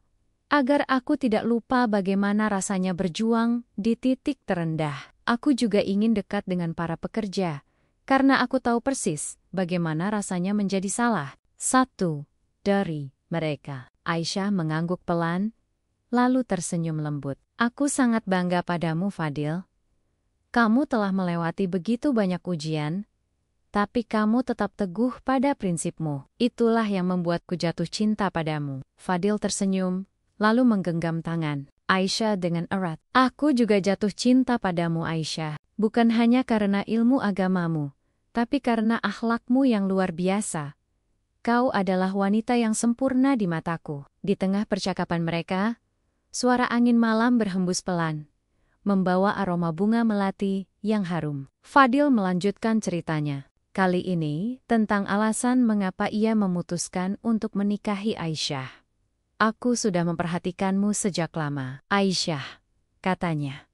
agar aku tidak lupa bagaimana rasanya berjuang di titik terendah. Aku juga ingin dekat dengan para pekerja, karena aku tahu persis bagaimana rasanya menjadi salah satu dari mereka." Aisyah mengangguk pelan, lalu tersenyum lembut. Aku sangat bangga padamu, Fadil. Kamu telah melewati begitu banyak ujian, tapi kamu tetap teguh pada prinsipmu. Itulah yang membuatku jatuh cinta padamu. Fadil tersenyum, lalu menggenggam tangan Aisyah dengan erat. Aku juga jatuh cinta padamu, Aisyah. Bukan hanya karena ilmu agamamu, tapi karena akhlakmu yang luar biasa. Kau adalah wanita yang sempurna di mataku. Di tengah percakapan mereka, suara angin malam berhembus pelan, membawa aroma bunga melati yang harum. Fadil melanjutkan ceritanya. Kali ini tentang alasan mengapa ia memutuskan untuk menikahi Aisyah. Aku sudah memperhatikanmu sejak lama, Aisyah, katanya.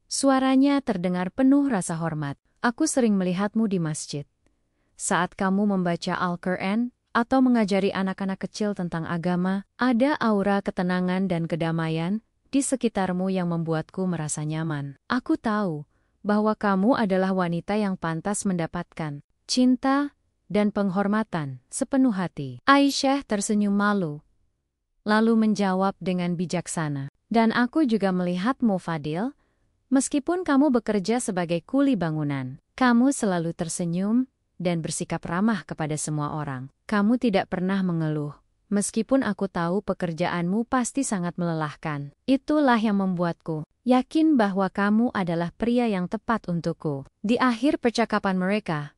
Suaranya terdengar penuh rasa hormat. Aku sering melihatmu di masjid. Saat kamu membaca Al-Quran atau mengajari anak-anak kecil tentang agama, ada aura ketenangan dan kedamaian di sekitarmu yang membuatku merasa nyaman. Aku tahu bahwa kamu adalah wanita yang pantas mendapatkan cinta dan penghormatan sepenuh hati. Aisyah tersenyum malu, lalu menjawab dengan bijaksana. Dan aku juga melihatmu, Fadil. Meskipun kamu bekerja sebagai kuli bangunan, kamu selalu tersenyum dan bersikap ramah kepada semua orang. Kamu tidak pernah mengeluh, meskipun aku tahu pekerjaanmu pasti sangat melelahkan. Itulah yang membuatku yakin bahwa kamu adalah pria yang tepat untukku. Di akhir percakapan mereka,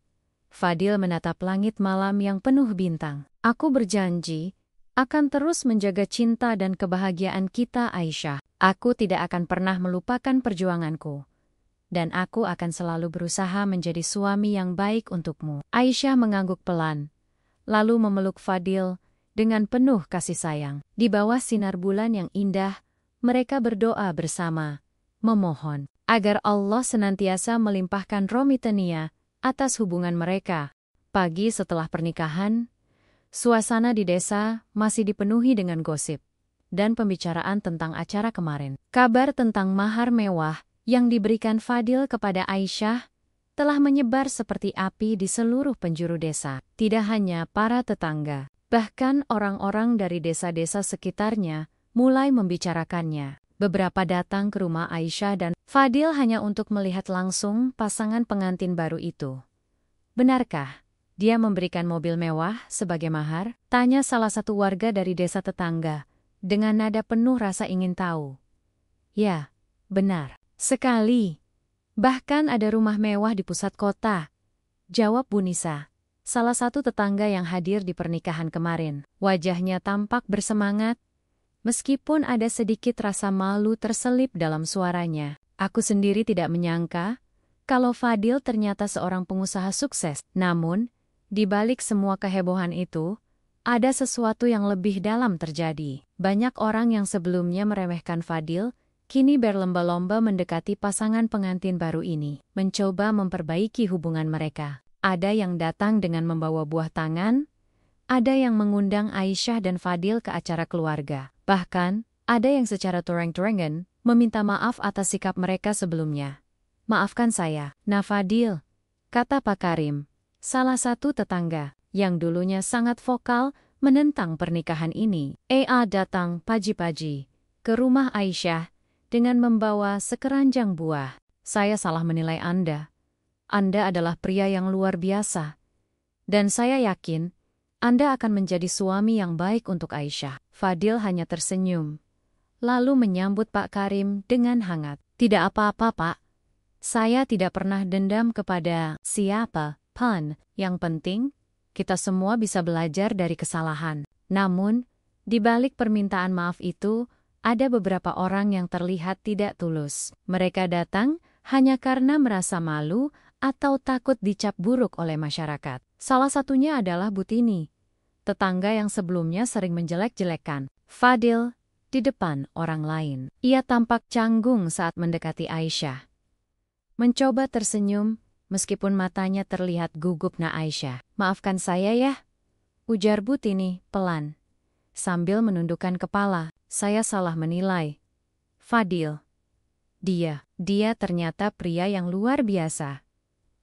Fadil menatap langit malam yang penuh bintang. Aku berjanji akan terus menjaga cinta dan kebahagiaan kita, Aisyah. Aku tidak akan pernah melupakan perjuanganku. Dan aku akan selalu berusaha menjadi suami yang baik untukmu. Aisyah mengangguk pelan, lalu memeluk Fadil dengan penuh kasih sayang. Di bawah sinar bulan yang indah, mereka berdoa bersama, memohon agar Allah senantiasa melimpahkan rahmatnya atas hubungan mereka. Pagi setelah pernikahan, suasana di desa masih dipenuhi dengan gosip dan pembicaraan tentang acara kemarin. Kabar tentang mahar mewah yang diberikan Fadil kepada Aisyah telah menyebar seperti api di seluruh penjuru desa. Tidak hanya para tetangga, bahkan orang-orang dari desa-desa sekitarnya mulai membicarakannya. Beberapa datang ke rumah Aisyah dan Fadil hanya untuk melihat langsung pasangan pengantin baru itu. Benarkah dia memberikan mobil mewah sebagai mahar? Tanya salah satu warga dari desa tetangga dengan nada penuh rasa ingin tahu. Ya, benar sekali. Bahkan ada rumah mewah di pusat kota, jawab Bu Nisa, salah satu tetangga yang hadir di pernikahan kemarin. Wajahnya tampak bersemangat, meskipun ada sedikit rasa malu terselip dalam suaranya. Aku sendiri tidak menyangka kalau Fadil ternyata seorang pengusaha sukses. Namun, di balik semua kehebohan itu, ada sesuatu yang lebih dalam terjadi. Banyak orang yang sebelumnya meremehkan Fadil, kini berlomba-lomba mendekati pasangan pengantin baru ini, mencoba memperbaiki hubungan mereka. Ada yang datang dengan membawa buah tangan, ada yang mengundang Aisyah dan Fadil ke acara keluarga. Bahkan, ada yang secara terang-terangan meminta maaf atas sikap mereka sebelumnya. Maafkan saya, Fadil, kata Pak Karim, salah satu tetangga yang dulunya sangat vokal menentang pernikahan ini. Ea datang pagi-pagi ke rumah Aisyah dengan membawa sekeranjang buah. Saya salah menilai Anda. Anda adalah pria yang luar biasa. Dan saya yakin Anda akan menjadi suami yang baik untuk Aisyah. Fadil hanya tersenyum, lalu menyambut Pak Karim dengan hangat. Tidak apa-apa, Pak. Saya tidak pernah dendam kepada siapa pun. Yang penting, kita semua bisa belajar dari kesalahan. Namun, di balik permintaan maaf itu, ada beberapa orang yang terlihat tidak tulus. Mereka datang hanya karena merasa malu atau takut dicap buruk oleh masyarakat. Salah satunya adalah Butini, tetangga yang sebelumnya sering menjelek-jelekan Fadil di depan orang lain. Ia tampak canggung saat mendekati Aisyah. Mencoba tersenyum, meskipun matanya terlihat gugup. Aisyah, maafkan saya ya, ujar Butini pelan, sambil menundukkan kepala. Saya salah menilai Fadil. Dia ternyata pria yang luar biasa.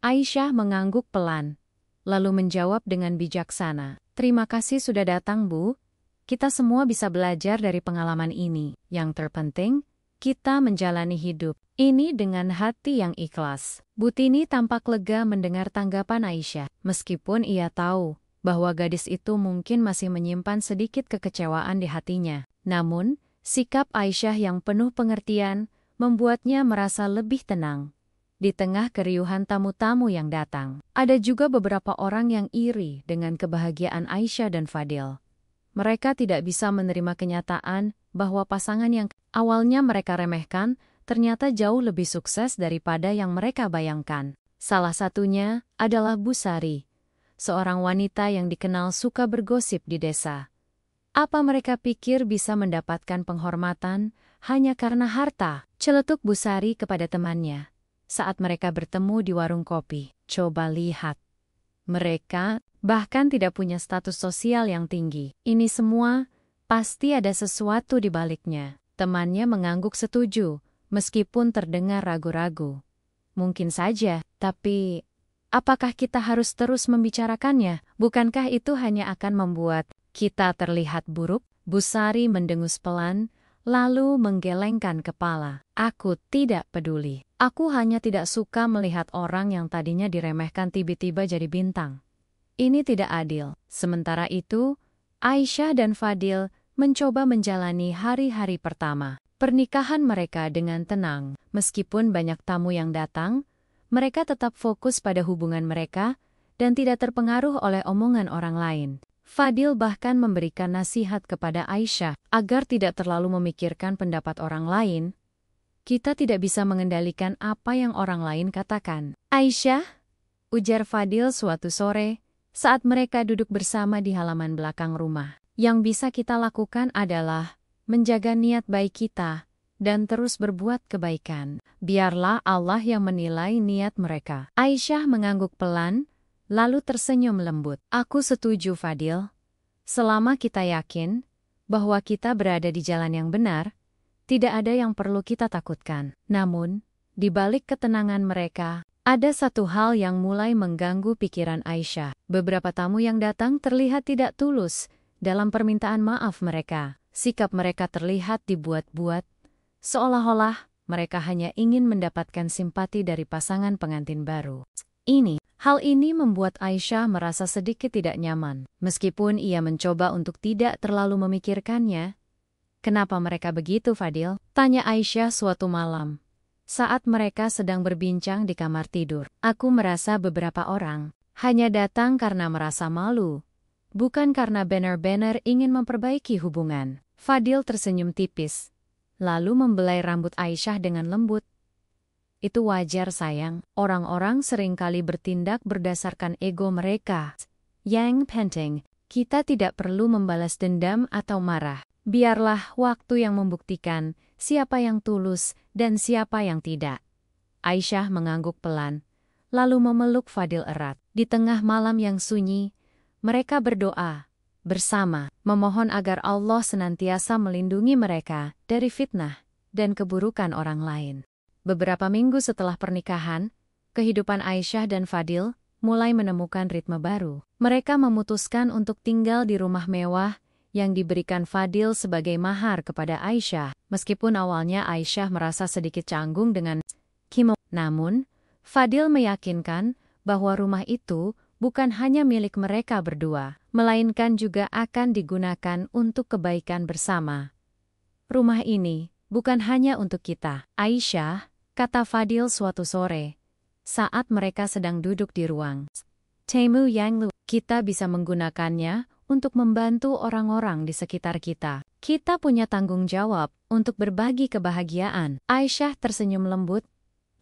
Aisyah mengangguk pelan, lalu menjawab dengan bijaksana. Terima kasih sudah datang, Bu. Kita semua bisa belajar dari pengalaman ini. Yang terpenting, kita menjalani hidup ini dengan hati yang ikhlas. Butini tampak lega mendengar tanggapan Aisyah, meskipun ia tahu bahwa gadis itu mungkin masih menyimpan sedikit kekecewaan di hatinya. Namun, sikap Aisyah yang penuh pengertian membuatnya merasa lebih tenang. Di tengah keriuhan tamu-tamu yang datang, ada juga beberapa orang yang iri dengan kebahagiaan Aisyah dan Fadil. Mereka tidak bisa menerima kenyataan bahwa pasangan yang awalnya mereka remehkan ternyata jauh lebih sukses daripada yang mereka bayangkan. Salah satunya adalah Busari, seorang wanita yang dikenal suka bergosip di desa. Apa mereka pikir bisa mendapatkan penghormatan hanya karena harta? Celetuk Busari kepada temannya saat mereka bertemu di warung kopi. Coba lihat. Mereka bahkan tidak punya status sosial yang tinggi. Ini semua pasti ada sesuatu di baliknya. Temannya mengangguk setuju, meskipun terdengar ragu-ragu. Mungkin saja, tapi apakah kita harus terus membicarakannya? Bukankah itu hanya akan membuat kita terlihat buruk? Busari mendengus pelan, lalu menggelengkan kepala. Aku tidak peduli. Aku hanya tidak suka melihat orang yang tadinya diremehkan tiba-tiba jadi bintang. Ini tidak adil. Sementara itu, Aisyah dan Fadil mencoba menjalani hari-hari pertama pernikahan mereka dengan tenang. Meskipun banyak tamu yang datang, mereka tetap fokus pada hubungan mereka dan tidak terpengaruh oleh omongan orang lain. Fadil bahkan memberikan nasihat kepada Aisyah agar tidak terlalu memikirkan pendapat orang lain. Kita tidak bisa mengendalikan apa yang orang lain katakan. Aisyah, ujar Fadil suatu sore, saat mereka duduk bersama di halaman belakang rumah. Yang bisa kita lakukan adalah menjaga niat baik kita dan terus berbuat kebaikan. Biarlah Allah yang menilai niat mereka. Aisyah mengangguk pelan, lalu tersenyum lembut. Aku setuju, Fadil. Selama kita yakin bahwa kita berada di jalan yang benar, tidak ada yang perlu kita takutkan. Namun, di balik ketenangan mereka, ada satu hal yang mulai mengganggu pikiran Aisyah. Beberapa tamu yang datang terlihat tidak tulus dalam permintaan maaf mereka. Sikap mereka terlihat dibuat-buat, seolah-olah mereka hanya ingin mendapatkan simpati dari pasangan pengantin baru. Hal ini membuat Aisyah merasa sedikit tidak nyaman. Meskipun ia mencoba untuk tidak terlalu memikirkannya. Kenapa mereka begitu, Fadil? Tanya Aisyah suatu malam, saat mereka sedang berbincang di kamar tidur. Aku merasa beberapa orang hanya datang karena merasa malu, bukan karena benar-benar ingin memperbaiki hubungan. Fadil tersenyum tipis, lalu membelai rambut Aisyah dengan lembut. Itu wajar, sayang. Orang-orang seringkali bertindak berdasarkan ego mereka. Yang penting, kita tidak perlu membalas dendam atau marah. Biarlah waktu yang membuktikan siapa yang tulus dan siapa yang tidak. Aisyah mengangguk pelan, lalu memeluk Fadil erat. Di tengah malam yang sunyi, mereka berdoa bersama, memohon agar Allah senantiasa melindungi mereka dari fitnah dan keburukan orang lain. Beberapa minggu setelah pernikahan, kehidupan Aisyah dan Fadil mulai menemukan ritme baru. Mereka memutuskan untuk tinggal di rumah mewah yang diberikan Fadil sebagai mahar kepada Aisyah. Meskipun awalnya Aisyah merasa sedikit canggung dengan kimono, namun Fadil meyakinkan bahwa rumah itu bukan hanya milik mereka berdua, melainkan juga akan digunakan untuk kebaikan bersama. Rumah ini bukan hanya untuk kita, Aisyah, kata Fadil suatu sore, saat mereka sedang duduk di ruang tamu yang luas. Kita bisa menggunakannya untuk membantu orang-orang di sekitar kita. Kita punya tanggung jawab untuk berbagi kebahagiaan. Aisyah tersenyum lembut,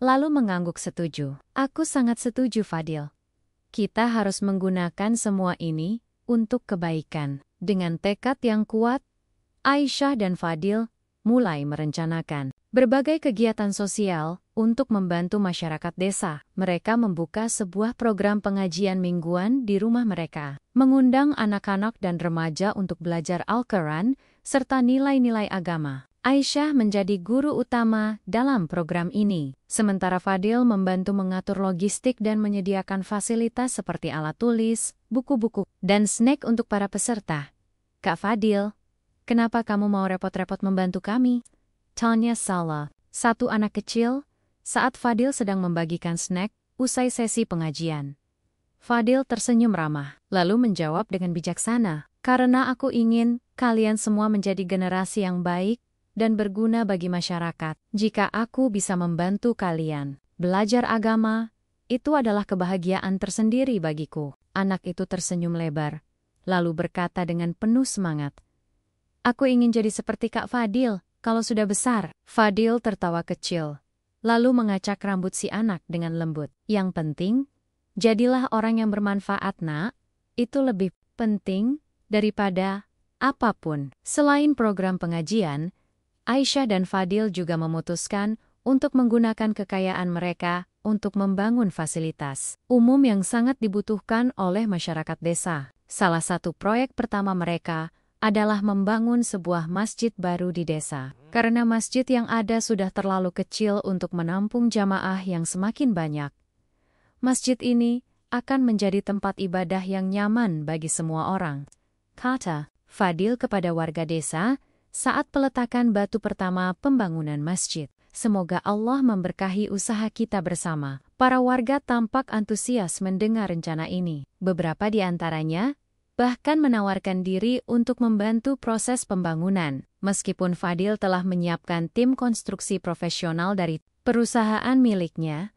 lalu mengangguk setuju. Aku sangat setuju, Fadil. Kita harus menggunakan semua ini untuk kebaikan. Dengan tekad yang kuat, Aisyah dan Fadil mulai merencanakan berbagai kegiatan sosial untuk membantu masyarakat desa. Mereka membuka sebuah program pengajian mingguan di rumah mereka, mengundang anak-anak dan remaja untuk belajar Al-Quran serta nilai-nilai agama. Aisyah menjadi guru utama dalam program ini, sementara Fadil membantu mengatur logistik dan menyediakan fasilitas seperti alat tulis, buku-buku, dan snack untuk para peserta. Kak Fadil, kenapa kamu mau repot-repot membantu kami? Tanya salah. Satu anak kecil, saat Fadil sedang membagikan snack, usai sesi pengajian. Fadil tersenyum ramah, lalu menjawab dengan bijaksana, "Karena aku ingin kalian semua menjadi generasi yang baik dan berguna bagi masyarakat. Jika aku bisa membantu kalian belajar agama, itu adalah kebahagiaan tersendiri bagiku." Anak itu tersenyum lebar, lalu berkata dengan penuh semangat, "Aku ingin jadi seperti Kak Fadil kalau sudah besar." Fadil tertawa kecil, lalu mengacak rambut si anak dengan lembut. "Yang penting, jadilah orang yang bermanfaat, nak. Itu lebih penting daripada apapun." Selain program pengajian, Aisyah dan Fadil juga memutuskan untuk menggunakan kekayaan mereka untuk membangun fasilitas umum yang sangat dibutuhkan oleh masyarakat desa. Salah satu proyek pertama mereka adalah membangun sebuah masjid baru di desa. Karena masjid yang ada sudah terlalu kecil untuk menampung jamaah yang semakin banyak, masjid ini akan menjadi tempat ibadah yang nyaman bagi semua orang, kata Fadil kepada warga desa saat peletakan batu pertama pembangunan masjid. "Semoga Allah memberkahi usaha kita bersama." Para warga tampak antusias mendengar rencana ini. Beberapa di antaranya bahkan menawarkan diri untuk membantu proses pembangunan. Meskipun Fadil telah menyiapkan tim konstruksi profesional dari perusahaan miliknya,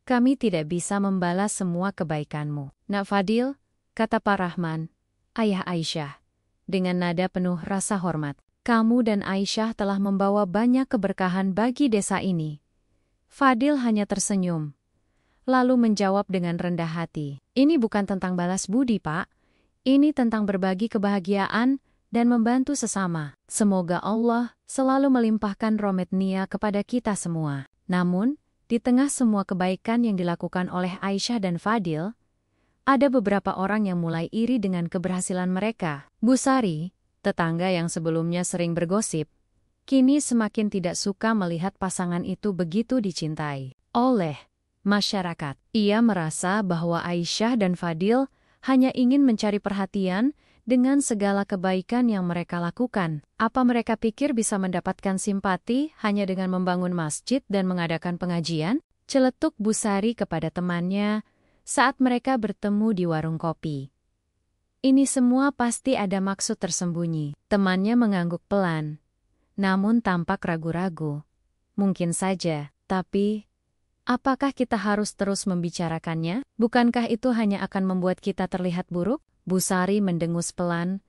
"Kami tidak bisa membalas semua kebaikanmu, Nak Fadil," kata Pak Rahman, ayah Aisyah, dengan nada penuh rasa hormat. "Kamu dan Aisyah telah membawa banyak keberkahan bagi desa ini." Fadil hanya tersenyum, lalu menjawab dengan rendah hati, "Ini bukan tentang balas budi, Pak. Ini tentang berbagi kebahagiaan dan membantu sesama. Semoga Allah selalu melimpahkan rahmat-Nya kepada kita semua." Namun, di tengah semua kebaikan yang dilakukan oleh Aisyah dan Fadil, ada beberapa orang yang mulai iri dengan keberhasilan mereka. Bu Sari, tetangga yang sebelumnya sering bergosip, kini semakin tidak suka melihat pasangan itu begitu dicintai oleh masyarakat. Ia merasa bahwa Aisyah dan Fadil hanya ingin mencari perhatian dengan segala kebaikan yang mereka lakukan. Apa mereka pikir bisa mendapatkan simpati hanya dengan membangun masjid dan mengadakan pengajian? Celetuk Bu Sari kepada temannya saat mereka bertemu di warung kopi. "Ini semua pasti ada maksud tersembunyi." Temannya mengangguk pelan, namun tampak ragu-ragu. "Mungkin saja, tapi apakah kita harus terus membicarakannya? Bukankah itu hanya akan membuat kita terlihat buruk?" Bu Sari mendengus pelan,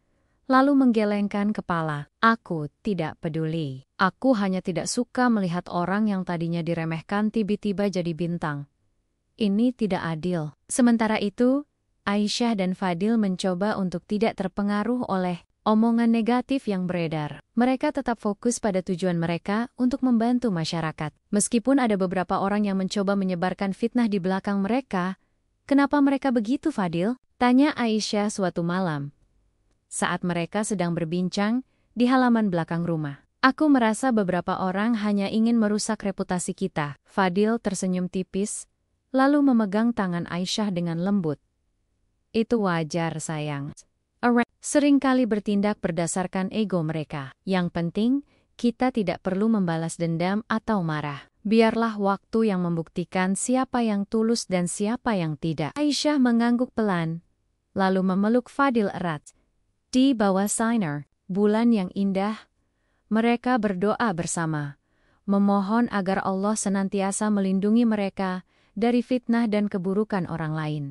lalu menggelengkan kepala. "Aku tidak peduli. Aku hanya tidak suka melihat orang yang tadinya diremehkan tiba-tiba jadi bintang. Ini tidak adil." Sementara itu, Aisyah dan Fadil mencoba untuk tidak terpengaruh oleh omongan negatif yang beredar. Mereka tetap fokus pada tujuan mereka untuk membantu masyarakat. Meskipun ada beberapa orang yang mencoba menyebarkan fitnah di belakang mereka, "Kenapa mereka begitu, Fadil?" tanya Aisyah suatu malam, saat mereka sedang berbincang di halaman belakang rumah. "Aku merasa beberapa orang hanya ingin merusak reputasi kita." Fadil tersenyum tipis, lalu memegang tangan Aisyah dengan lembut. "Itu wajar, sayang. Orang seringkali bertindak berdasarkan ego mereka. Yang penting, kita tidak perlu membalas dendam atau marah. Biarlah waktu yang membuktikan siapa yang tulus dan siapa yang tidak." Aisyah mengangguk pelan, lalu memeluk Fadil erat. Di bawah sinar bulan yang indah, mereka berdoa bersama, memohon agar Allah senantiasa melindungi mereka dari fitnah dan keburukan orang lain.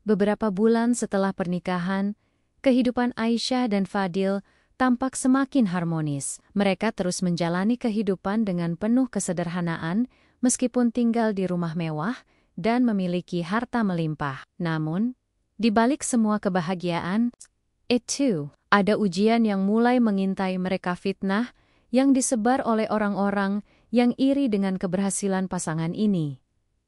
Beberapa bulan setelah pernikahan, kehidupan Aisyah dan Fadil tampak semakin harmonis. Mereka terus menjalani kehidupan dengan penuh kesederhanaan, meskipun tinggal di rumah mewah dan memiliki harta melimpah. Namun, di balik semua kebahagiaan itu, ada ujian yang mulai mengintai mereka, fitnah yang disebar oleh orang-orang yang iri dengan keberhasilan pasangan ini.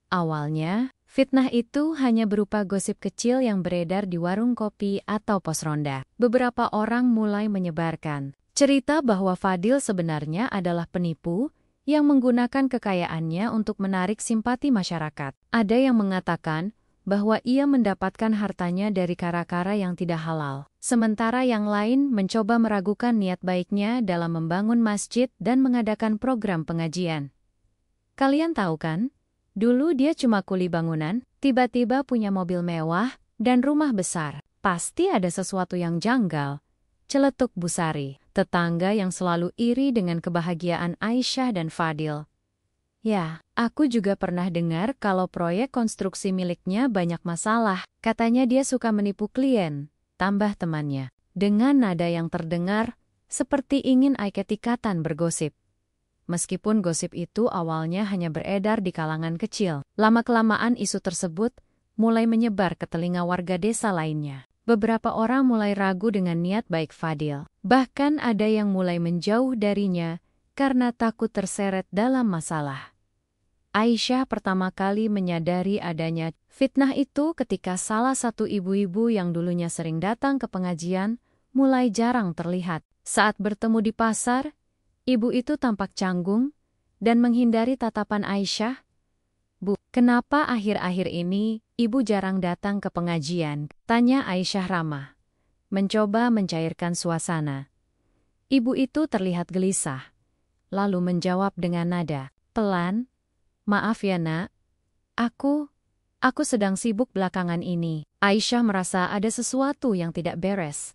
Awalnya, fitnah itu hanya berupa gosip kecil yang beredar di warung kopi atau pos ronda. Beberapa orang mulai menyebarkan cerita bahwa Fadil sebenarnya adalah penipu yang menggunakan kekayaannya untuk menarik simpati masyarakat. Ada yang mengatakan bahwa ia mendapatkan hartanya dari cara-cara yang tidak halal. Sementara yang lain mencoba meragukan niat baiknya dalam membangun masjid dan mengadakan program pengajian. Kalian tahu kan? Dulu dia cuma kuli bangunan, tiba-tiba punya mobil mewah dan rumah besar. Pasti ada sesuatu yang janggal. Celetuk Busari, tetangga yang selalu iri dengan kebahagiaan Aisyah dan Fadil. Ya, aku juga pernah dengar kalau proyek konstruksi miliknya banyak masalah. Katanya dia suka menipu klien, tambah temannya. Dengan nada yang terdengar, seperti ingin ikut-ikutan bergosip. Meskipun gosip itu awalnya hanya beredar di kalangan kecil, lama-kelamaan isu tersebut mulai menyebar ke telinga warga desa lainnya. Beberapa orang mulai ragu dengan niat baik Fadil. Bahkan ada yang mulai menjauh darinya karena takut terseret dalam masalah. Aisyah pertama kali menyadari adanya fitnah itu ketika salah satu ibu-ibu yang dulunya sering datang ke pengajian mulai jarang terlihat. Saat bertemu di pasar, ibu itu tampak canggung dan menghindari tatapan Aisyah. "Bu, kenapa akhir-akhir ini ibu jarang datang ke pengajian?" tanya Aisyah ramah, mencoba mencairkan suasana. Ibu itu terlihat gelisah, lalu menjawab dengan nada pelan, "Maaf ya nak, aku sedang sibuk belakangan ini." Aisyah merasa ada sesuatu yang tidak beres.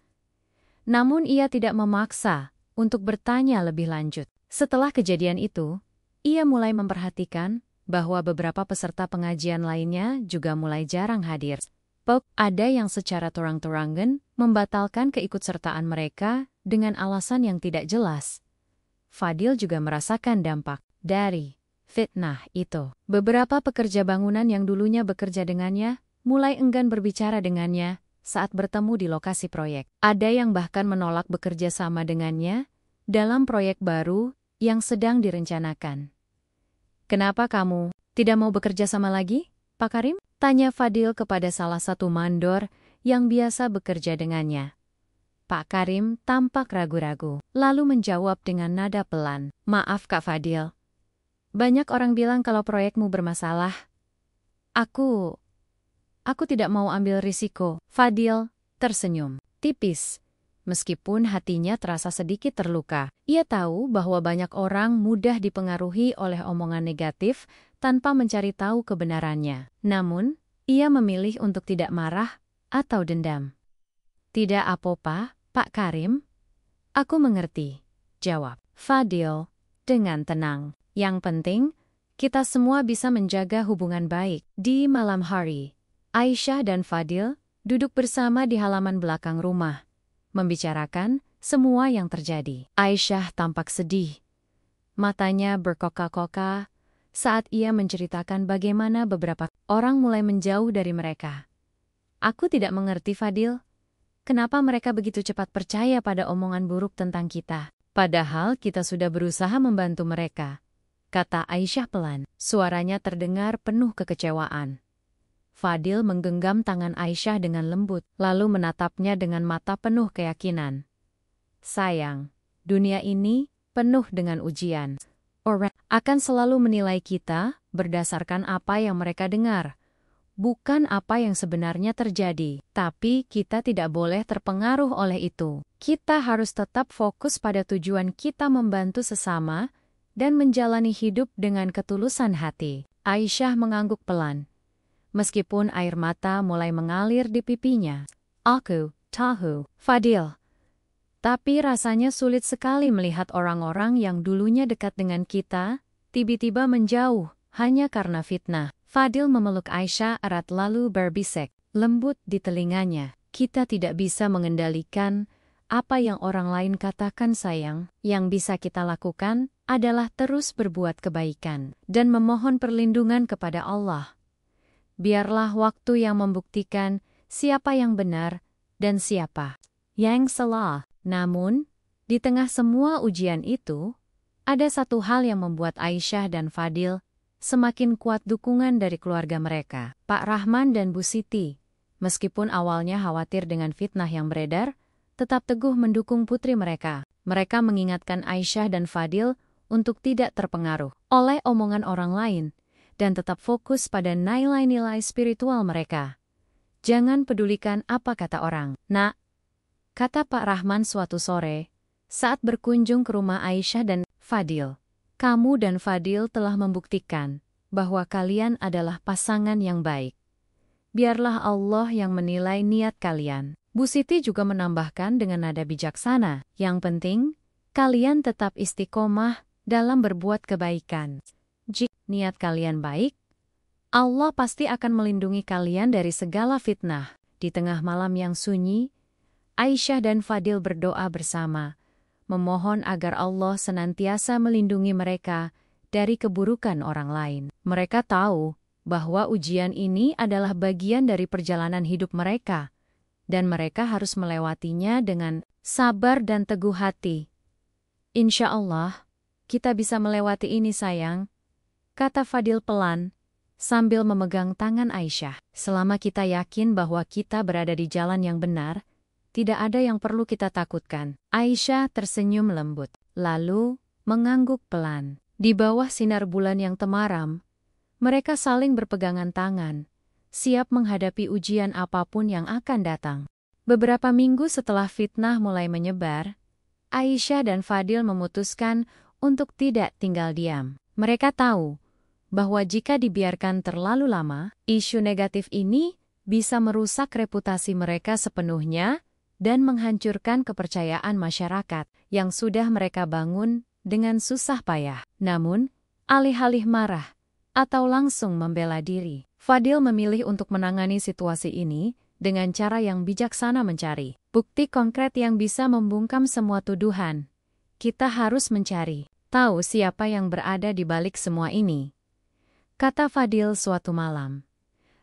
Namun ia tidak memaksa untuk bertanya lebih lanjut. Setelah kejadian itu, ia mulai memperhatikan bahwa beberapa peserta pengajian lainnya juga mulai jarang hadir. Ada yang secara terang-terangan membatalkan keikutsertaan mereka dengan alasan yang tidak jelas. Fadil juga merasakan dampak dari fitnah itu. Beberapa pekerja bangunan yang dulunya bekerja dengannya mulai enggan berbicara dengannya saat bertemu di lokasi proyek. Ada yang bahkan menolak bekerja sama dengannya dalam proyek baru yang sedang direncanakan. "Kenapa kamu tidak mau bekerja sama lagi, Pak Karim?" tanya Fadil kepada salah satu mandor yang biasa bekerja dengannya. Pak Karim tampak ragu-ragu, lalu menjawab dengan nada pelan, "Maaf Kak Fadil. Banyak orang bilang kalau proyekmu bermasalah. Aku tidak mau ambil risiko." Fadil tersenyum tipis. Meskipun hatinya terasa sedikit terluka, ia tahu bahwa banyak orang mudah dipengaruhi oleh omongan negatif tanpa mencari tahu kebenarannya. Namun, ia memilih untuk tidak marah atau dendam. "Tidak apa-apa, Pak Karim. Aku mengerti," jawab Fadil dengan tenang. "Yang penting, kita semua bisa menjaga hubungan baik." Di malam hari, Aisyah dan Fadil duduk bersama di halaman belakang rumah, membicarakan semua yang terjadi. Aisyah tampak sedih. Matanya berkoka-koka saat ia menceritakan bagaimana beberapa orang mulai menjauh dari mereka. "Aku tidak mengerti Fadil. Kenapa mereka begitu cepat percaya pada omongan buruk tentang kita? Padahal kita sudah berusaha membantu mereka," kata Aisyah pelan. Suaranya terdengar penuh kekecewaan. Fadil menggenggam tangan Aisyah dengan lembut, lalu menatapnya dengan mata penuh keyakinan. "Sayang, dunia ini penuh dengan ujian. Orang akan selalu menilai kita berdasarkan apa yang mereka dengar, bukan apa yang sebenarnya terjadi. Tapi kita tidak boleh terpengaruh oleh itu. Kita harus tetap fokus pada tujuan kita membantu sesama dan menjalani hidup dengan ketulusan hati." Aisyah mengangguk pelan, meskipun air mata mulai mengalir di pipinya. "Aku tahu, Fadil. Tapi rasanya sulit sekali melihat orang-orang yang dulunya dekat dengan kita, tiba-tiba menjauh, hanya karena fitnah." Fadil memeluk Aisyah erat lalu berbisik, lembut di telinganya. "Kita tidak bisa mengendalikan apa yang orang lain katakan sayang. Yang bisa kita lakukan adalah terus berbuat kebaikan dan memohon perlindungan kepada Allah. Biarlah waktu yang membuktikan siapa yang benar dan siapa yang salah." Namun, di tengah semua ujian itu, ada satu hal yang membuat Aisyah dan Fadil semakin kuat: dukungan dari keluarga mereka. Pak Rahman dan Bu Siti, meskipun awalnya khawatir dengan fitnah yang beredar, tetap teguh mendukung putri mereka. Mereka mengingatkan Aisyah dan Fadil untuk tidak terpengaruh oleh omongan orang lain, dan tetap fokus pada nilai-nilai spiritual mereka. Jangan pedulikan apa kata orang. Nak, kata Pak Rahman suatu sore, saat berkunjung ke rumah Aisyah dan Fadil. Kamu dan Fadil telah membuktikan bahwa kalian adalah pasangan yang baik. Biarlah Allah yang menilai niat kalian. Bu Siti juga menambahkan dengan nada bijaksana, yang penting, kalian tetap istiqomah dalam berbuat kebaikan. Jika niat kalian baik, Allah pasti akan melindungi kalian dari segala fitnah. Di tengah malam yang sunyi, Aisyah dan Fadil berdoa bersama, memohon agar Allah senantiasa melindungi mereka dari keburukan orang lain. Mereka tahu bahwa ujian ini adalah bagian dari perjalanan hidup mereka, dan mereka harus melewatinya dengan sabar dan teguh hati. Insya Allah, kita bisa melewati ini sayang, kata Fadil pelan, sambil memegang tangan Aisyah. Selama kita yakin bahwa kita berada di jalan yang benar, tidak ada yang perlu kita takutkan. Aisyah tersenyum lembut, lalu mengangguk pelan. Di bawah sinar bulan yang temaram, mereka saling berpegangan tangan, siap menghadapi ujian apapun yang akan datang. Beberapa minggu setelah fitnah mulai menyebar, Aisyah dan Fadil memutuskan untuk tidak tinggal diam. Mereka tahu bahwa jika dibiarkan terlalu lama, isu negatif ini bisa merusak reputasi mereka sepenuhnya dan menghancurkan kepercayaan masyarakat yang sudah mereka bangun dengan susah payah. Namun, alih-alih marah atau langsung membela diri, Fadil memilih untuk menangani situasi ini dengan cara yang bijaksana, mencari bukti konkret yang bisa membungkam semua tuduhan. Kita harus mencari tahu siapa yang berada di balik semua ini, kata Fadil suatu malam,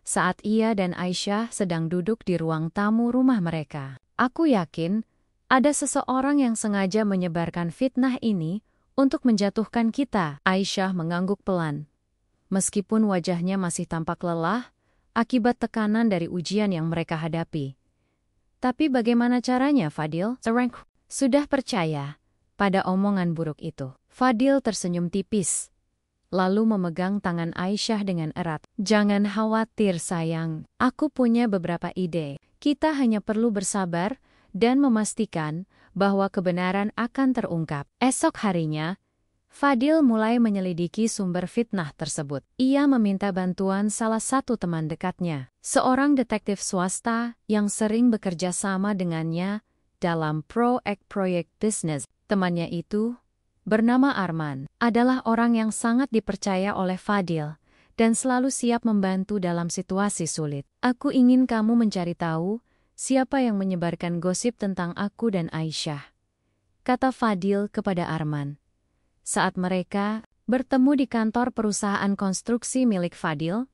saat ia dan Aisyah sedang duduk di ruang tamu rumah mereka. Aku yakin ada seseorang yang sengaja menyebarkan fitnah ini untuk menjatuhkan kita. Aisyah mengangguk pelan, meskipun wajahnya masih tampak lelah akibat tekanan dari ujian yang mereka hadapi. Tapi bagaimana caranya, Fadil? Sudah percaya pada omongan buruk itu. Fadil tersenyum tipis, lalu memegang tangan Aisyah dengan erat. Jangan khawatir sayang, aku punya beberapa ide. Kita hanya perlu bersabar dan memastikan bahwa kebenaran akan terungkap. Esok harinya, Fadil mulai menyelidiki sumber fitnah tersebut. Ia meminta bantuan salah satu teman dekatnya, seorang detektif swasta yang sering bekerja sama dengannya dalam proyek bisnis. Temannya itu, bernama Arman, adalah orang yang sangat dipercaya oleh Fadil dan selalu siap membantu dalam situasi sulit. Aku ingin kamu mencari tahu siapa yang menyebarkan gosip tentang aku dan Aisyah, kata Fadil kepada Arman saat mereka bertemu di kantor perusahaan konstruksi milik Fadil.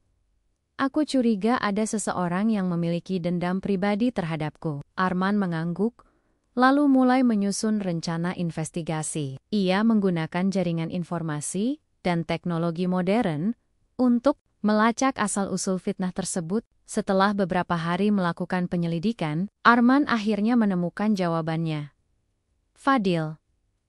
Aku curiga ada seseorang yang memiliki dendam pribadi terhadapku. Arman mengangguk, lalu mulai menyusun rencana investigasi. Ia menggunakan jaringan informasi dan teknologi modern untuk melacak asal-usul fitnah tersebut. Setelah beberapa hari melakukan penyelidikan, Arman akhirnya menemukan jawabannya. Fadil,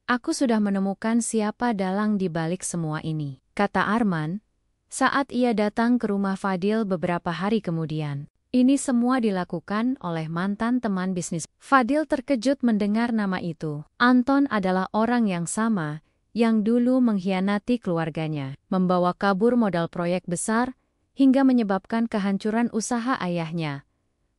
aku sudah menemukan siapa dalang di balik semua ini, kata Arman saat ia datang ke rumah Fadil beberapa hari kemudian. Ini semua dilakukan oleh mantan teman bisnis. Fadil terkejut mendengar nama itu. Anton adalah orang yang sama yang dulu mengkhianati keluarganya, membawa kabur modal proyek besar, hingga menyebabkan kehancuran usaha ayahnya.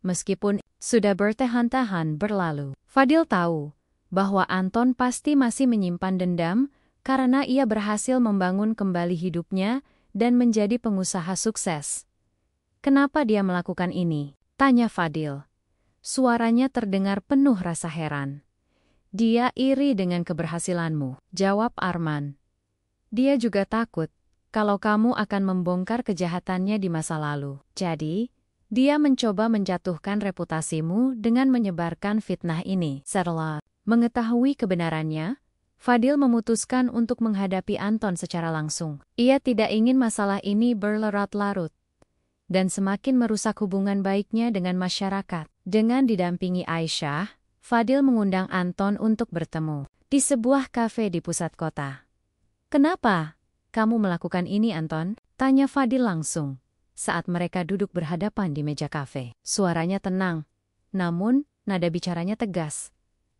Meskipun sudah bertahun-tahun berlalu, Fadil tahu bahwa Anton pasti masih menyimpan dendam karena ia berhasil membangun kembali hidupnya dan menjadi pengusaha sukses. Kenapa dia melakukan ini? Tanya Fadil. Suaranya terdengar penuh rasa heran. Dia iri dengan keberhasilanmu, jawab Arman. Dia juga takut kalau kamu akan membongkar kejahatannya di masa lalu. Jadi, dia mencoba menjatuhkan reputasimu dengan menyebarkan fitnah ini. Setelah mengetahui kebenarannya, Fadil memutuskan untuk menghadapi Anton secara langsung. Ia tidak ingin masalah ini berlarut-larut dan semakin merusak hubungan baiknya dengan masyarakat. Dengan didampingi Aisyah, Fadil mengundang Anton untuk bertemu di sebuah kafe di pusat kota. Kenapa kamu melakukan ini, Anton? Tanya Fadil langsung, saat mereka duduk berhadapan di meja kafe. Suaranya tenang, namun nada bicaranya tegas.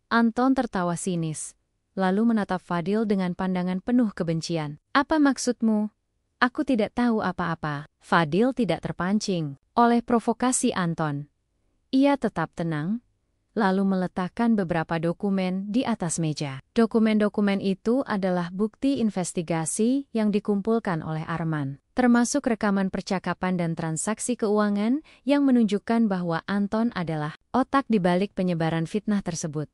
Anton tertawa sinis, lalu menatap Fadil dengan pandangan penuh kebencian. Apa maksudmu? Aku tidak tahu apa-apa. Fadil tidak terpancing oleh provokasi Anton. Ia tetap tenang, lalu meletakkan beberapa dokumen di atas meja. Dokumen-dokumen itu adalah bukti investigasi yang dikumpulkan oleh Arman, termasuk rekaman percakapan dan transaksi keuangan yang menunjukkan bahwa Anton adalah otak di balik penyebaran fitnah tersebut.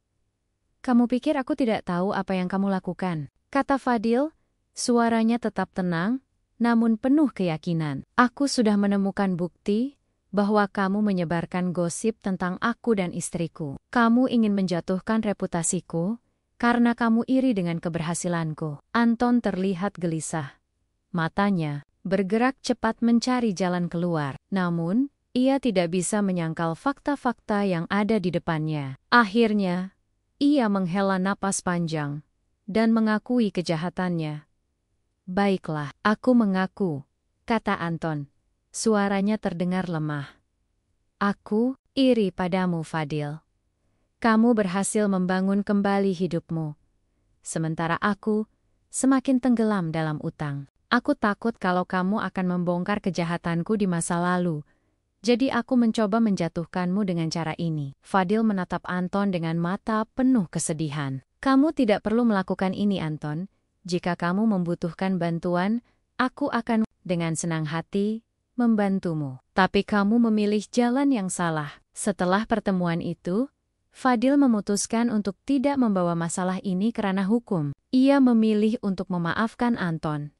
Kamu pikir aku tidak tahu apa yang kamu lakukan? Kata Fadil, suaranya tetap tenang, namun penuh keyakinan. Aku sudah menemukan bukti bahwa kamu menyebarkan gosip tentang aku dan istriku. Kamu ingin menjatuhkan reputasiku karena kamu iri dengan keberhasilanku. Anton terlihat gelisah. Matanya bergerak cepat mencari jalan keluar. Namun, ia tidak bisa menyangkal fakta-fakta yang ada di depannya. Akhirnya, ia menghela napas panjang dan mengakui kejahatannya. Baiklah, aku mengaku, kata Anton. Suaranya terdengar lemah. Aku iri padamu, Fadil. Kamu berhasil membangun kembali hidupmu. Sementara aku semakin tenggelam dalam utang. Aku takut kalau kamu akan membongkar kejahatanku di masa lalu. Jadi aku mencoba menjatuhkanmu dengan cara ini. Fadil menatap Anton dengan mata penuh kesedihan. Kamu tidak perlu melakukan ini, Anton. Jika kamu membutuhkan bantuan, aku akan dengan senang hati membantumu. Tapi kamu memilih jalan yang salah. Setelah pertemuan itu, Fadil memutuskan untuk tidak membawa masalah ini ke ranah hukum. Ia memilih untuk memaafkan Anton.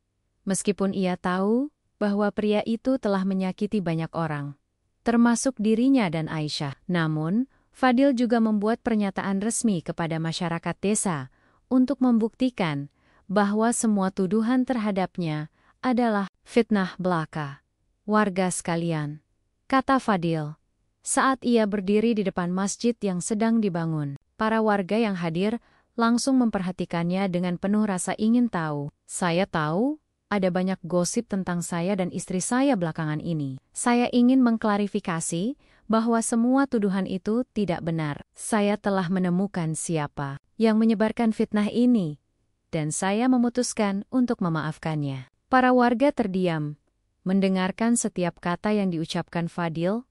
Meskipun ia tahu bahwa pria itu telah menyakiti banyak orang, termasuk dirinya dan Aisyah. Namun, Fadil juga membuat pernyataan resmi kepada masyarakat desa untuk membuktikan bahwa semua tuduhan terhadapnya adalah fitnah belaka. Warga sekalian, kata Fadil, saat ia berdiri di depan masjid yang sedang dibangun. Para warga yang hadir langsung memperhatikannya dengan penuh rasa ingin tahu. Saya tahu ada banyak gosip tentang saya dan istri saya belakangan ini. Saya ingin mengklarifikasi bahwa semua tuduhan itu tidak benar. Saya telah menemukan siapa yang menyebarkan fitnah ini, dan saya memutuskan untuk memaafkannya. Para warga terdiam, mendengarkan setiap kata yang diucapkan Fadil.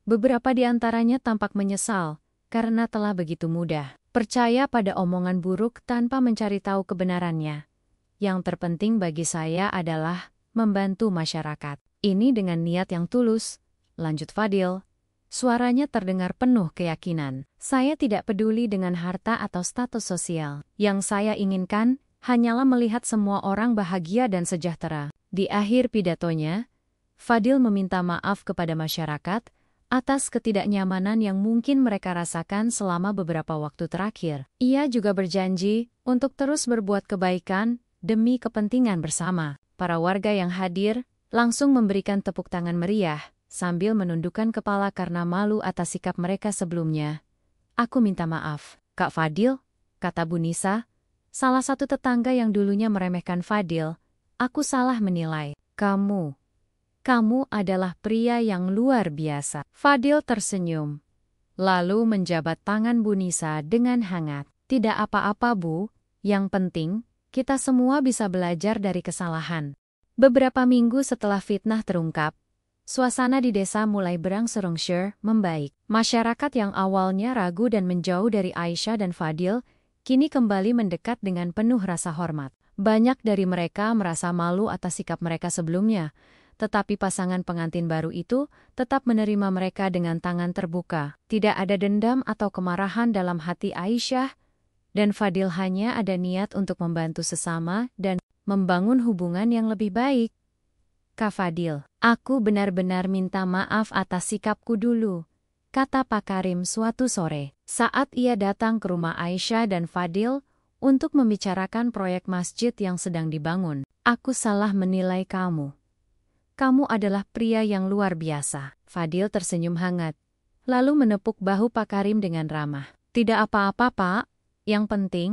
Beberapa di antaranya tampak menyesal, karena telah begitu mudah percaya pada omongan buruk tanpa mencari tahu kebenarannya. Yang terpenting bagi saya adalah membantu masyarakat. Ini dengan niat yang tulus, lanjut Fadil. Suaranya terdengar penuh keyakinan. Saya tidak peduli dengan harta atau status sosial. Yang saya inginkan hanyalah melihat semua orang bahagia dan sejahtera. Di akhir pidatonya, Fadil meminta maaf kepada masyarakat atas ketidaknyamanan yang mungkin mereka rasakan selama beberapa waktu terakhir. Ia juga berjanji untuk terus berbuat kebaikan demi kepentingan bersama. Para warga yang hadir langsung memberikan tepuk tangan meriah sambil menundukkan kepala karena malu atas sikap mereka sebelumnya. Aku minta maaf, Kak Fadil, kata Bu Nisa, salah satu tetangga yang dulunya meremehkan Fadil. Aku salah menilai. Kamu adalah pria yang luar biasa. Fadil tersenyum, lalu menjabat tangan Bu Nisa dengan hangat. Tidak apa-apa, Bu. Yang penting, kita semua bisa belajar dari kesalahan. Beberapa minggu setelah fitnah terungkap, suasana di desa mulai berangsur-angsur membaik. Masyarakat yang awalnya ragu dan menjauh dari Aisyah dan Fadil, kini kembali mendekat dengan penuh rasa hormat. Banyak dari mereka merasa malu atas sikap mereka sebelumnya, tetapi pasangan pengantin baru itu tetap menerima mereka dengan tangan terbuka. Tidak ada dendam atau kemarahan dalam hati Aisyah, dan Fadil hanya ada niat untuk membantu sesama dan membangun hubungan yang lebih baik. Kak Fadil, aku benar-benar minta maaf atas sikapku dulu, kata Pak Karim suatu sore, saat ia datang ke rumah Aisyah dan Fadil untuk membicarakan proyek masjid yang sedang dibangun. Aku salah menilai kamu. Kamu adalah pria yang luar biasa. Fadil tersenyum hangat, lalu menepuk bahu Pak Karim dengan ramah. Tidak apa-apa, Pak. Yang penting,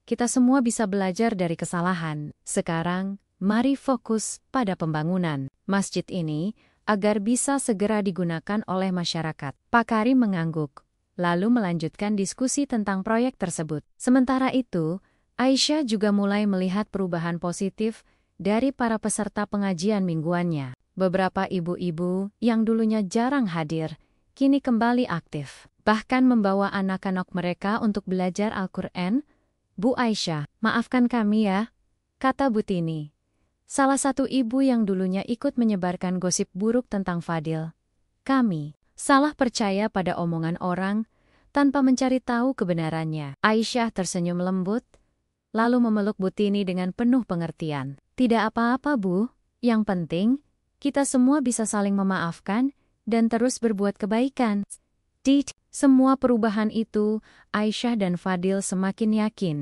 kita semua bisa belajar dari kesalahan. Sekarang, Mari fokus pada pembangunan masjid ini agar bisa segera digunakan oleh masyarakat. Pak Karim mengangguk, lalu melanjutkan diskusi tentang proyek tersebut. Sementara itu, Aisyah juga mulai melihat perubahan positif dari para peserta pengajian mingguannya. Beberapa ibu-ibu yang dulunya jarang hadir, kini kembali aktif. Bahkan membawa anak-anak mereka untuk belajar Al-Quran. Bu Aisyah, maafkan kami ya, kata Bu Tini, salah satu ibu yang dulunya ikut menyebarkan gosip buruk tentang Fadil. Kami salah percaya pada omongan orang tanpa mencari tahu kebenarannya. Aisyah tersenyum lembut, lalu memeluk Bu Tini dengan penuh pengertian. Tidak apa-apa Bu, yang penting kita semua bisa saling memaafkan dan terus berbuat kebaikan. Di semua perubahan itu, Aisyah dan Fadil semakin yakin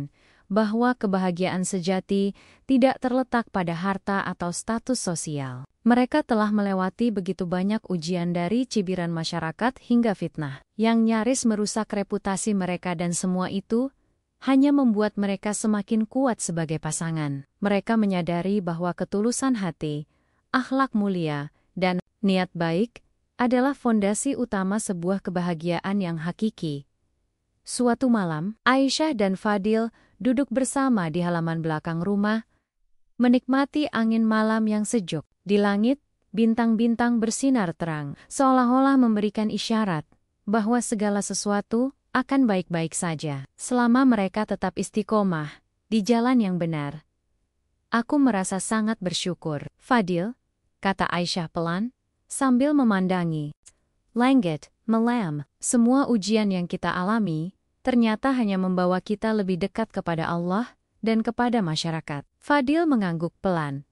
bahwa kebahagiaan sejati tidak terletak pada harta atau status sosial. Mereka telah melewati begitu banyak ujian dari cibiran masyarakat hingga fitnah yang nyaris merusak reputasi mereka, dan semua itu hanya membuat mereka semakin kuat sebagai pasangan. Mereka menyadari bahwa ketulusan hati, akhlak mulia, dan niat baik adalah fondasi utama sebuah kebahagiaan yang hakiki. Suatu malam, Aisyah dan Fadil duduk bersama di halaman belakang rumah, menikmati angin malam yang sejuk. Di langit, bintang-bintang bersinar terang, seolah-olah memberikan isyarat bahwa segala sesuatu akan baik-baik saja selama mereka tetap istiqomah di jalan yang benar. Aku merasa sangat bersyukur, Fadil, kata Aisyah pelan, sambil memandangi langit malam. Semua ujian yang kita alami ternyata hanya membawa kita lebih dekat kepada Allah dan kepada masyarakat. Fadil mengangguk pelan,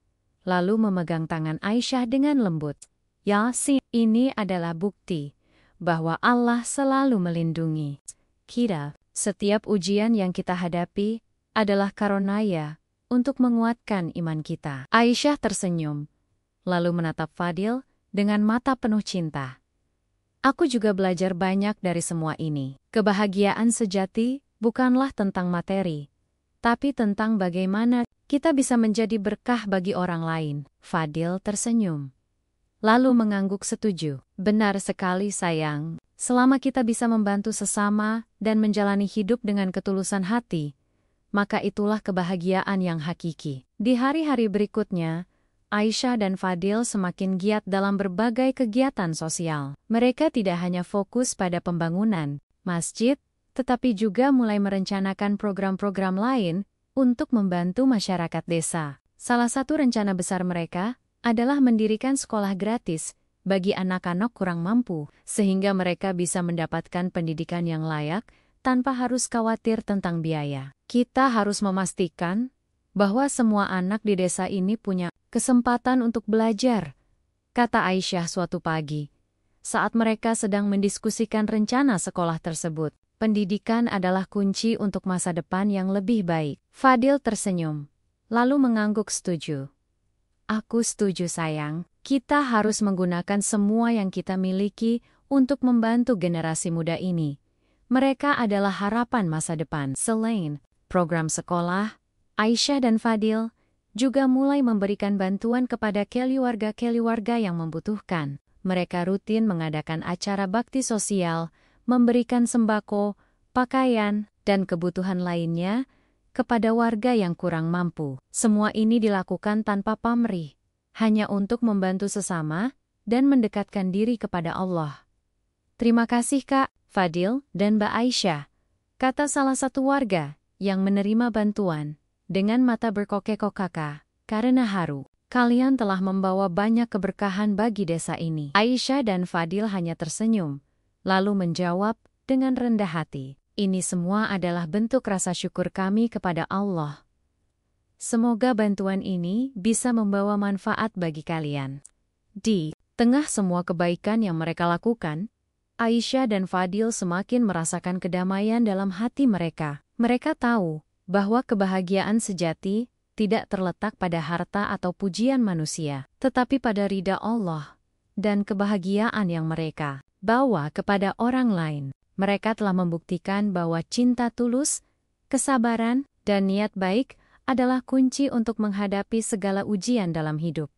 lalu memegang tangan Aisyah dengan lembut. Ya, ini adalah bukti bahwa Allah selalu melindungi kita. Setiap ujian yang kita hadapi adalah karunia untuk menguatkan iman kita. Aisyah tersenyum, lalu menatap Fadil dengan mata penuh cinta. Aku juga belajar banyak dari semua ini. Kebahagiaan sejati bukanlah tentang materi, tapi tentang bagaimana kita bisa menjadi berkah bagi orang lain. Fadil tersenyum, lalu mengangguk setuju. Benar sekali sayang, selama kita bisa membantu sesama dan menjalani hidup dengan ketulusan hati, maka itulah kebahagiaan yang hakiki. Di hari-hari berikutnya, Aisyah dan Fadil semakin giat dalam berbagai kegiatan sosial. Mereka tidak hanya fokus pada pembangunan masjid, tetapi juga mulai merencanakan program-program lain untuk membantu masyarakat desa. Salah satu rencana besar mereka adalah mendirikan sekolah gratis bagi anak-anak kurang mampu, sehingga mereka bisa mendapatkan pendidikan yang layak tanpa harus khawatir tentang biaya. Kita harus memastikan bahwa semua anak di desa ini punya kesempatan untuk belajar, kata Aisyah suatu pagi, saat mereka sedang mendiskusikan rencana sekolah tersebut. Pendidikan adalah kunci untuk masa depan yang lebih baik. Fadil tersenyum, lalu mengangguk setuju. Aku setuju sayang, kita harus menggunakan semua yang kita miliki untuk membantu generasi muda ini. Mereka adalah harapan masa depan. Selain program sekolah, Aisyah dan Fadil juga mulai memberikan bantuan kepada keluarga-keluarga yang membutuhkan. Mereka rutin mengadakan acara bakti sosial, memberikan sembako, pakaian, dan kebutuhan lainnya kepada warga yang kurang mampu. Semua ini dilakukan tanpa pamrih, hanya untuk membantu sesama dan mendekatkan diri kepada Allah. Terima kasih Kak, Fadil, dan Mbak Aisyah, kata salah satu warga yang menerima bantuan. Dengan mata berkokek-kokak, karena haru, kalian telah membawa banyak keberkahan bagi desa ini. Aisyah dan Fadil hanya tersenyum, lalu menjawab dengan rendah hati, ini semua adalah bentuk rasa syukur kami kepada Allah. Semoga bantuan ini bisa membawa manfaat bagi kalian. Di tengah semua kebaikan yang mereka lakukan, Aisyah dan Fadil semakin merasakan kedamaian dalam hati mereka. Mereka tahu bahwa kebahagiaan sejati tidak terletak pada harta atau pujian manusia, tetapi pada ridha Allah dan kebahagiaan yang mereka bawa kepada orang lain. Mereka telah membuktikan bahwa cinta tulus, kesabaran, dan niat baik adalah kunci untuk menghadapi segala ujian dalam hidup.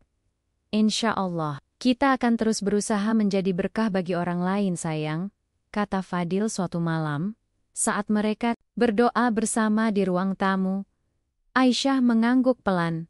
Insya Allah, kita akan terus berusaha menjadi berkah bagi orang lain, sayang, kata Fadil suatu malam, saat mereka berdoa bersama di ruang tamu. Aisyah mengangguk pelan,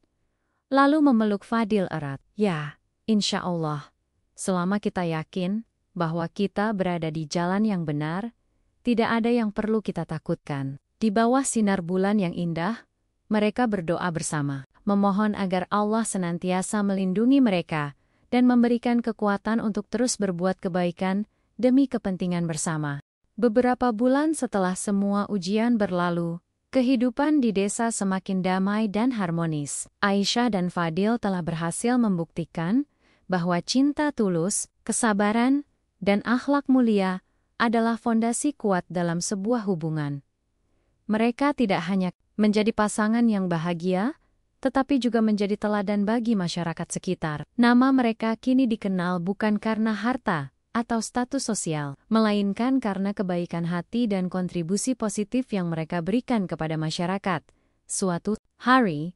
lalu memeluk Fadil erat. Ya, insya Allah, selama kita yakin bahwa kita berada di jalan yang benar, tidak ada yang perlu kita takutkan. Di bawah sinar bulan yang indah, mereka berdoa bersama, memohon agar Allah senantiasa melindungi mereka dan memberikan kekuatan untuk terus berbuat kebaikan demi kepentingan bersama. Beberapa bulan setelah semua ujian berlalu, kehidupan di desa semakin damai dan harmonis. Aisyah dan Fadil telah berhasil membuktikan bahwa cinta tulus, kesabaran, dan akhlak mulia adalah fondasi kuat dalam sebuah hubungan. Mereka tidak hanya menjadi pasangan yang bahagia, tetapi juga menjadi teladan bagi masyarakat sekitar. Nama mereka kini dikenal bukan karena harta atau status sosial, melainkan karena kebaikan hati dan kontribusi positif yang mereka berikan kepada masyarakat. Suatu hari,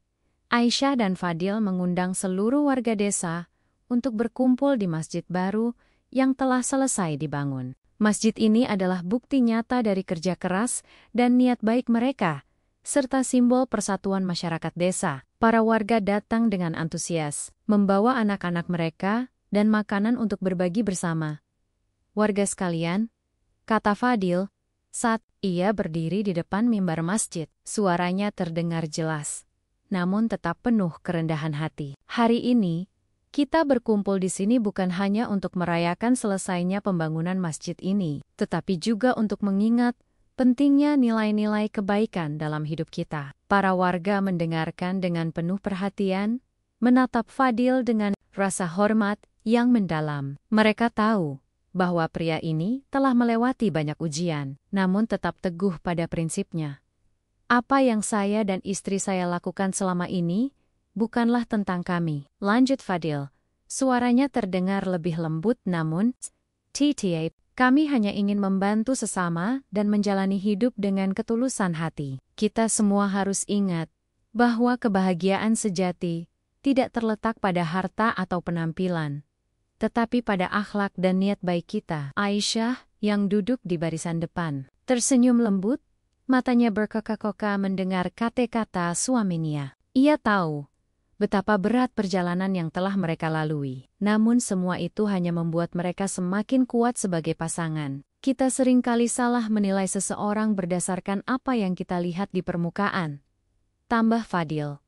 Aisyah dan Fadil mengundang seluruh warga desa untuk berkumpul di masjid baru yang telah selesai dibangun. Masjid ini adalah bukti nyata dari kerja keras dan niat baik mereka, serta simbol persatuan masyarakat desa. Para warga datang dengan antusias, membawa anak-anak mereka dan makanan untuk berbagi bersama. Warga sekalian, kata Fadil, saat ia berdiri di depan mimbar masjid, suaranya terdengar jelas, namun tetap penuh kerendahan hati. Hari ini, kita berkumpul di sini bukan hanya untuk merayakan selesainya pembangunan masjid ini, tetapi juga untuk mengingat pentingnya nilai-nilai kebaikan dalam hidup kita. Para warga mendengarkan dengan penuh perhatian, menatap Fadil dengan rasa hormat yang mendalam. Mereka tahu bahwa pria ini telah melewati banyak ujian, namun tetap teguh pada prinsipnya. Apa yang saya dan istri saya lakukan selama ini bukanlah tentang kami, lanjut Fadil. Suaranya terdengar lebih lembut namun, TTA, kami hanya ingin membantu sesama dan menjalani hidup dengan ketulusan hati. Kita semua harus ingat bahwa kebahagiaan sejati tidak terletak pada harta atau penampilan, tetapi pada akhlak dan niat baik kita. Aisyah, yang duduk di barisan depan, tersenyum lembut, matanya berkoka-koka mendengar kata-kata suaminya. Ia tahu betapa berat perjalanan yang telah mereka lalui. Namun semua itu hanya membuat mereka semakin kuat sebagai pasangan. Kita seringkali salah menilai seseorang berdasarkan apa yang kita lihat di permukaan, tambah Fadil.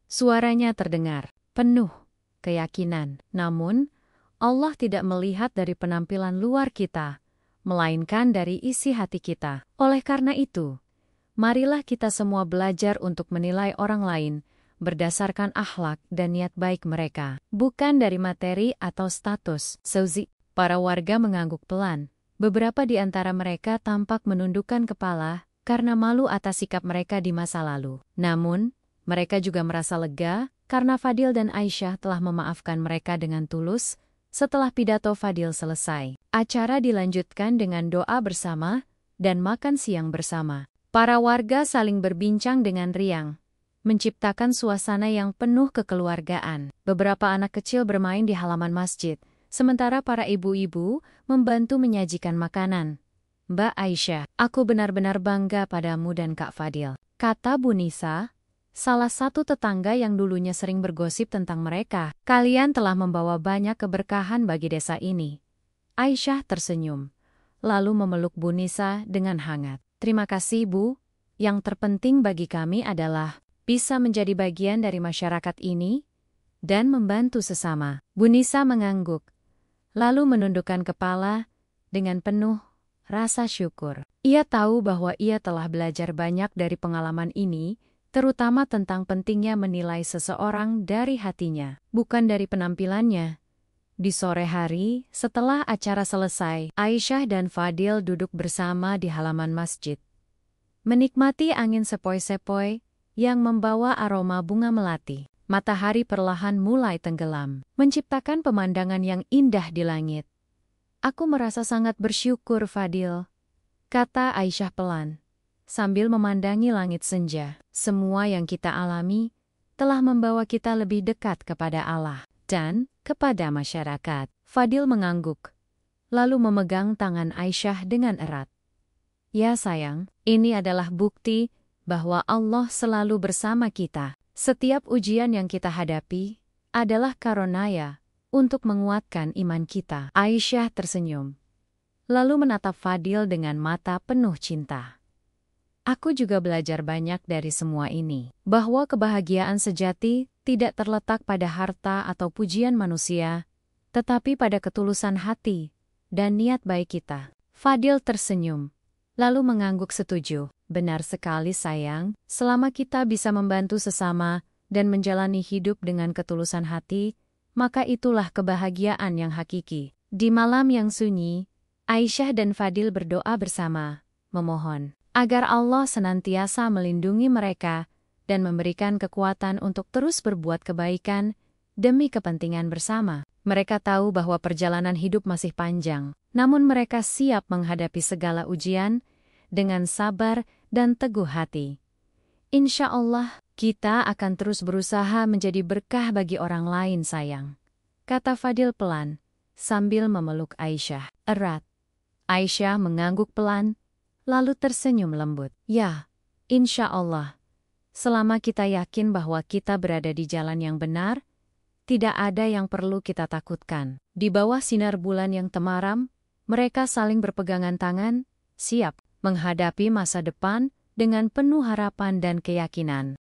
Suaranya terdengar penuh keyakinan. Namun, Allah tidak melihat dari penampilan luar kita, melainkan dari isi hati kita. Oleh karena itu, marilah kita semua belajar untuk menilai orang lain berdasarkan akhlak dan niat baik mereka, bukan dari materi atau status. Sauzi, para warga mengangguk pelan. Beberapa di antara mereka tampak menundukkan kepala karena malu atas sikap mereka di masa lalu. Namun, mereka juga merasa lega karena Fadil dan Aisyah telah memaafkan mereka dengan tulus. Setelah pidato Fadil selesai, acara dilanjutkan dengan doa bersama dan makan siang bersama. Para warga saling berbincang dengan riang, menciptakan suasana yang penuh kekeluargaan. Beberapa anak kecil bermain di halaman masjid, sementara para ibu-ibu membantu menyajikan makanan. Mbak Aisyah, aku benar-benar bangga padamu dan Kak Fadil, kata Bu Nisa, salah satu tetangga yang dulunya sering bergosip tentang mereka. Kalian telah membawa banyak keberkahan bagi desa ini. Aisyah tersenyum, lalu memeluk Bu Nisa dengan hangat. Terima kasih Bu, yang terpenting bagi kami adalah bisa menjadi bagian dari masyarakat ini dan membantu sesama. Bu Nisa mengangguk, lalu menundukkan kepala dengan penuh rasa syukur. Ia tahu bahwa ia telah belajar banyak dari pengalaman ini, terutama tentang pentingnya menilai seseorang dari hatinya, bukan dari penampilannya. Di sore hari, setelah acara selesai, Aisyah dan Fadil duduk bersama di halaman masjid, menikmati angin sepoi-sepoi yang membawa aroma bunga melati. Matahari perlahan mulai tenggelam, menciptakan pemandangan yang indah di langit. Aku merasa sangat bersyukur, Fadil, kata Aisyah pelan. sambil memandangi langit senja. Semua yang kita alami telah membawa kita lebih dekat kepada Allah dan kepada masyarakat. Fadil mengangguk, lalu memegang tangan Aisyah dengan erat. Ya sayang, ini adalah bukti bahwa Allah selalu bersama kita. Setiap ujian yang kita hadapi adalah karunia untuk menguatkan iman kita. Aisyah tersenyum, lalu menatap Fadil dengan mata penuh cinta. Aku juga belajar banyak dari semua ini, bahwa kebahagiaan sejati tidak terletak pada harta atau pujian manusia, tetapi pada ketulusan hati dan niat baik kita. Fadil tersenyum, lalu mengangguk setuju. Benar sekali sayang, selama kita bisa membantu sesama dan menjalani hidup dengan ketulusan hati, maka itulah kebahagiaan yang hakiki. Di malam yang sunyi, Aisyah dan Fadil berdoa bersama, memohon agar Allah senantiasa melindungi mereka dan memberikan kekuatan untuk terus berbuat kebaikan demi kepentingan bersama. Mereka tahu bahwa perjalanan hidup masih panjang, namun mereka siap menghadapi segala ujian dengan sabar dan teguh hati. Insya Allah, kita akan terus berusaha menjadi berkah bagi orang lain sayang, kata Fadil pelan, sambil memeluk Aisyah erat. Aisyah mengangguk pelan, lalu tersenyum lembut. Ya, insya Allah. Selama kita yakin bahwa kita berada di jalan yang benar, tidak ada yang perlu kita takutkan. Di bawah sinar bulan yang temaram, mereka saling berpegangan tangan, siap menghadapi masa depan dengan penuh harapan dan keyakinan.